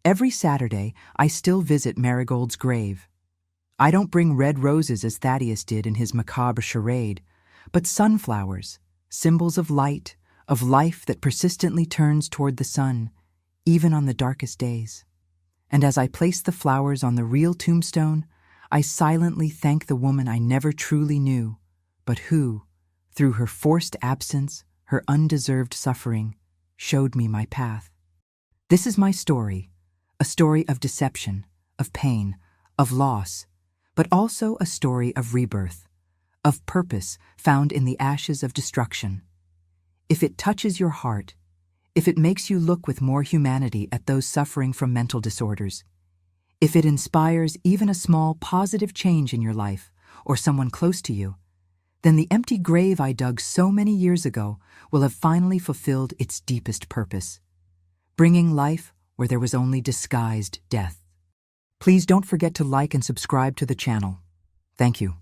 Every Saturday, I still visit Marigold's grave. I don't bring red roses as Thaddeus did in his macabre charade, but sunflowers, symbols of light, of life that persistently turns toward the sun, even on the darkest days. And as I place the flowers on the real tombstone, I silently thank the woman I never truly knew, but who, through her forced absence, her undeserved suffering, showed me my path. This is my story, a story of deception, of pain, of loss, but also a story of rebirth, of purpose found in the ashes of destruction. If it touches your heart, if it makes you look with more humanity at those suffering from mental disorders, if it inspires even a small positive change in your life or someone close to you, then the empty grave I dug so many years ago will have finally fulfilled its deepest purpose, bringing life where there was only disguised death. Please don't forget to like and subscribe to the channel. Thank you.